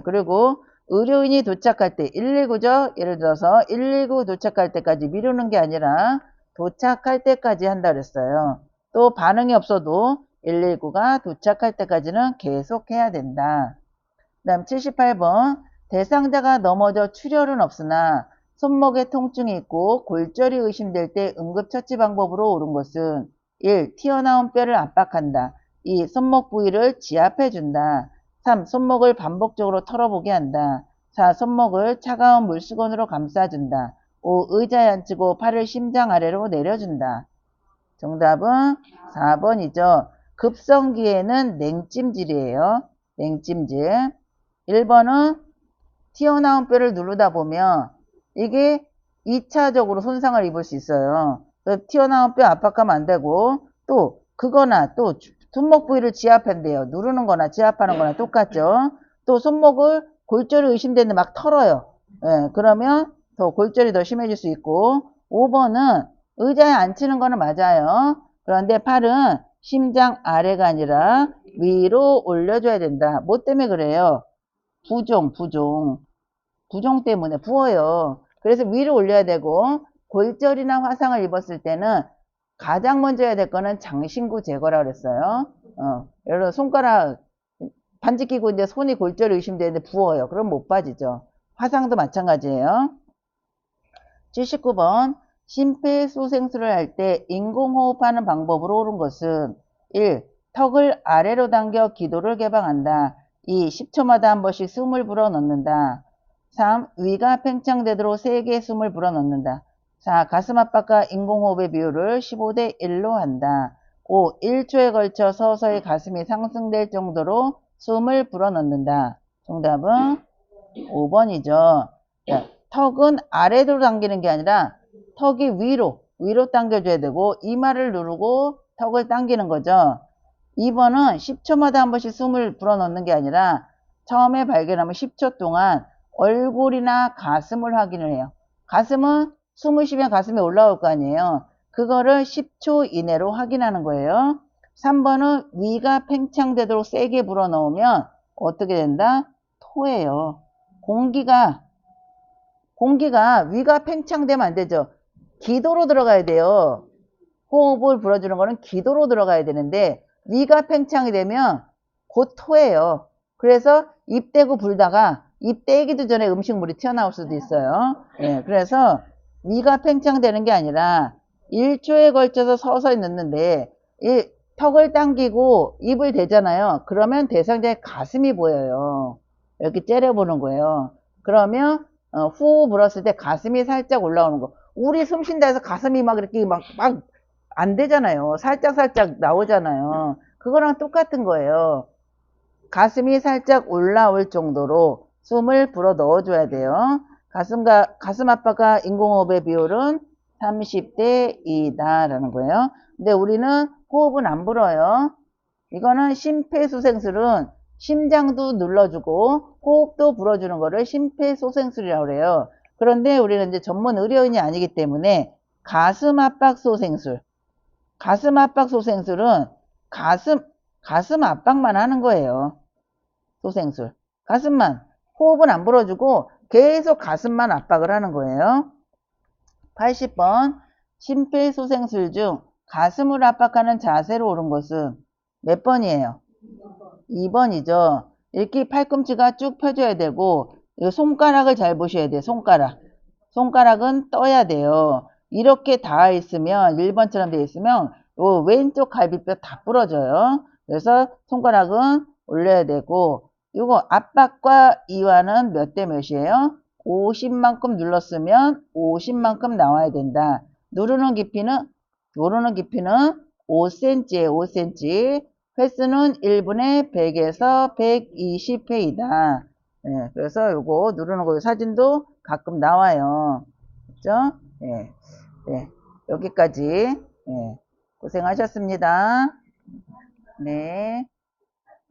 그리고 의료인이 도착할 때 119죠. 예를 들어서 119 도착할 때까지 미루는 게 아니라 도착할 때까지 한다 그랬어요. 또 반응이 없어도 119가 도착할 때까지는 계속 해야 된다. 그 다음 78번 대상자가 넘어져 출혈은 없으나 손목에 통증이 있고 골절이 의심될 때 응급처치 방법으로 옳은 것은 1. 튀어나온 뼈를 압박한다. 2. 손목 부위를 지압해준다. 3. 손목을 반복적으로 털어보게 한다. 4. 손목을 차가운 물수건으로 감싸준다. 5. 의자에 앉히고 팔을 심장 아래로 내려준다. 정답은 4번이죠. 급성기에는 냉찜질이에요. 냉찜질. 1번은 튀어나온 뼈를 누르다 보면 이게 2차적으로 손상을 입을 수 있어요. 튀어나온 뼈 압박하면 안 되고 또 그거나 또 손목 부위를 지압한대요. 누르는 거나 지압하는 거나 똑같죠. 또 손목을 골절이 의심되는데 막 털어요. 그러면 더 골절이 더 심해질 수 있고 5번은 의자에 앉히는 거는 맞아요. 그런데 팔은 심장 아래가 아니라 위로 올려줘야 된다. 뭐 때문에 그래요? 부종 때문에 부어요. 그래서 위로 올려야 되고 골절이나 화상을 입었을 때는 가장 먼저 해야 될 거는 장신구 제거라 그랬어요. 예를 들어 손가락 반지 끼고 이제 손이 골절이 의심되는데 부어요. 그럼 못 빠지죠. 화상도 마찬가지예요. 79번 심폐소생술을 할 때 인공호흡하는 방법으로 옳은 것은 1. 턱을 아래로 당겨 기도를 개방한다. 2. 10초마다 한 번씩 숨을 불어넣는다. 3. 위가 팽창되도록 세게 숨을 불어넣는다. 4. 가슴 압박과 인공호흡의 비율을 15대 1로 한다. 5. 1초에 걸쳐 서서히 가슴이 상승될 정도로 숨을 불어넣는다. 정답은 5번이죠. 턱은 아래로 당기는 게 아니라 턱이 위로 당겨줘야 되고 이마를 누르고 턱을 당기는 거죠. 2번은 10초마다 한 번씩 숨을 불어넣는 게 아니라 처음에 발견하면 10초 동안 얼굴이나 가슴을 확인을 해요. 가슴은 숨을 쉬면 가슴이 올라올 거 아니에요. 그거를 10초 이내로 확인하는 거예요. 3번은 위가 팽창되도록 세게 불어넣으면 어떻게 된다? 토해요. 공기가 위가 팽창되면 안 되죠. 기도로 들어가야 돼요. 호흡을 불어주는 거는 기도로 들어가야 되는데 위가 팽창이 되면 곧 토해요. 그래서 입 대고 불다가 입 떼기도 전에 음식물이 튀어나올 수도 있어요. 그래서 위가 팽창되는 게 아니라 1초에 걸쳐서 서서히 넣는데 이 턱을 당기고 입을 대잖아요. 그러면 대상자의 가슴이 보여요. 이렇게 째려보는 거예요. 그러면 후 불었을 때 가슴이 살짝 올라오는 거. 우리 숨 쉰다 해서 가슴이 막 이렇게 막 안 되잖아요. 살짝 나오잖아요. 그거랑 똑같은 거예요. 가슴이 살짝 올라올 정도로 숨을 불어 넣어줘야 돼요. 가슴 압박과 인공호흡의 비율은 30대 2다라는 거예요. 근데 우리는 호흡은 안 불어요. 이거는 심폐소생술은 심장도 눌러주고 호흡도 불어주는 거를 심폐소생술이라고 그래요. 그런데 우리는 이제 전문 의료인이 아니기 때문에 가슴 압박 소생술. 가슴 압박 소생술은 가슴 압박만 하는 거예요. 소생술. 가슴만. 호흡은 안 불어주고 계속 가슴만 압박을 하는 거예요. 80번. 심폐소생술 중 가슴을 압박하는 자세로 옳은 것은 몇 번이에요? 2번이죠. 이렇게 팔꿈치가 쭉 펴져야 되고, 이 손가락을 잘 보셔야 돼요. 손가락. 손가락은 떠야 돼요. 이렇게 닿아 있으면, 1번처럼 되어 있으면, 요 왼쪽 갈비뼈 다 부러져요. 그래서 손가락은 올려야 되고, 이거 압박과 이완은 몇 대 몇이에요? 50만큼 눌렀으면 50만큼 나와야 된다. 누르는 깊이는 5cm에 5cm. 횟수는 1분에 100에서 120회이다. 네, 그래서 요거 누르는 거 사진도 가끔 나와요. 그죠? 네, 네, 여기까지. 네, 고생하셨습니다. 네.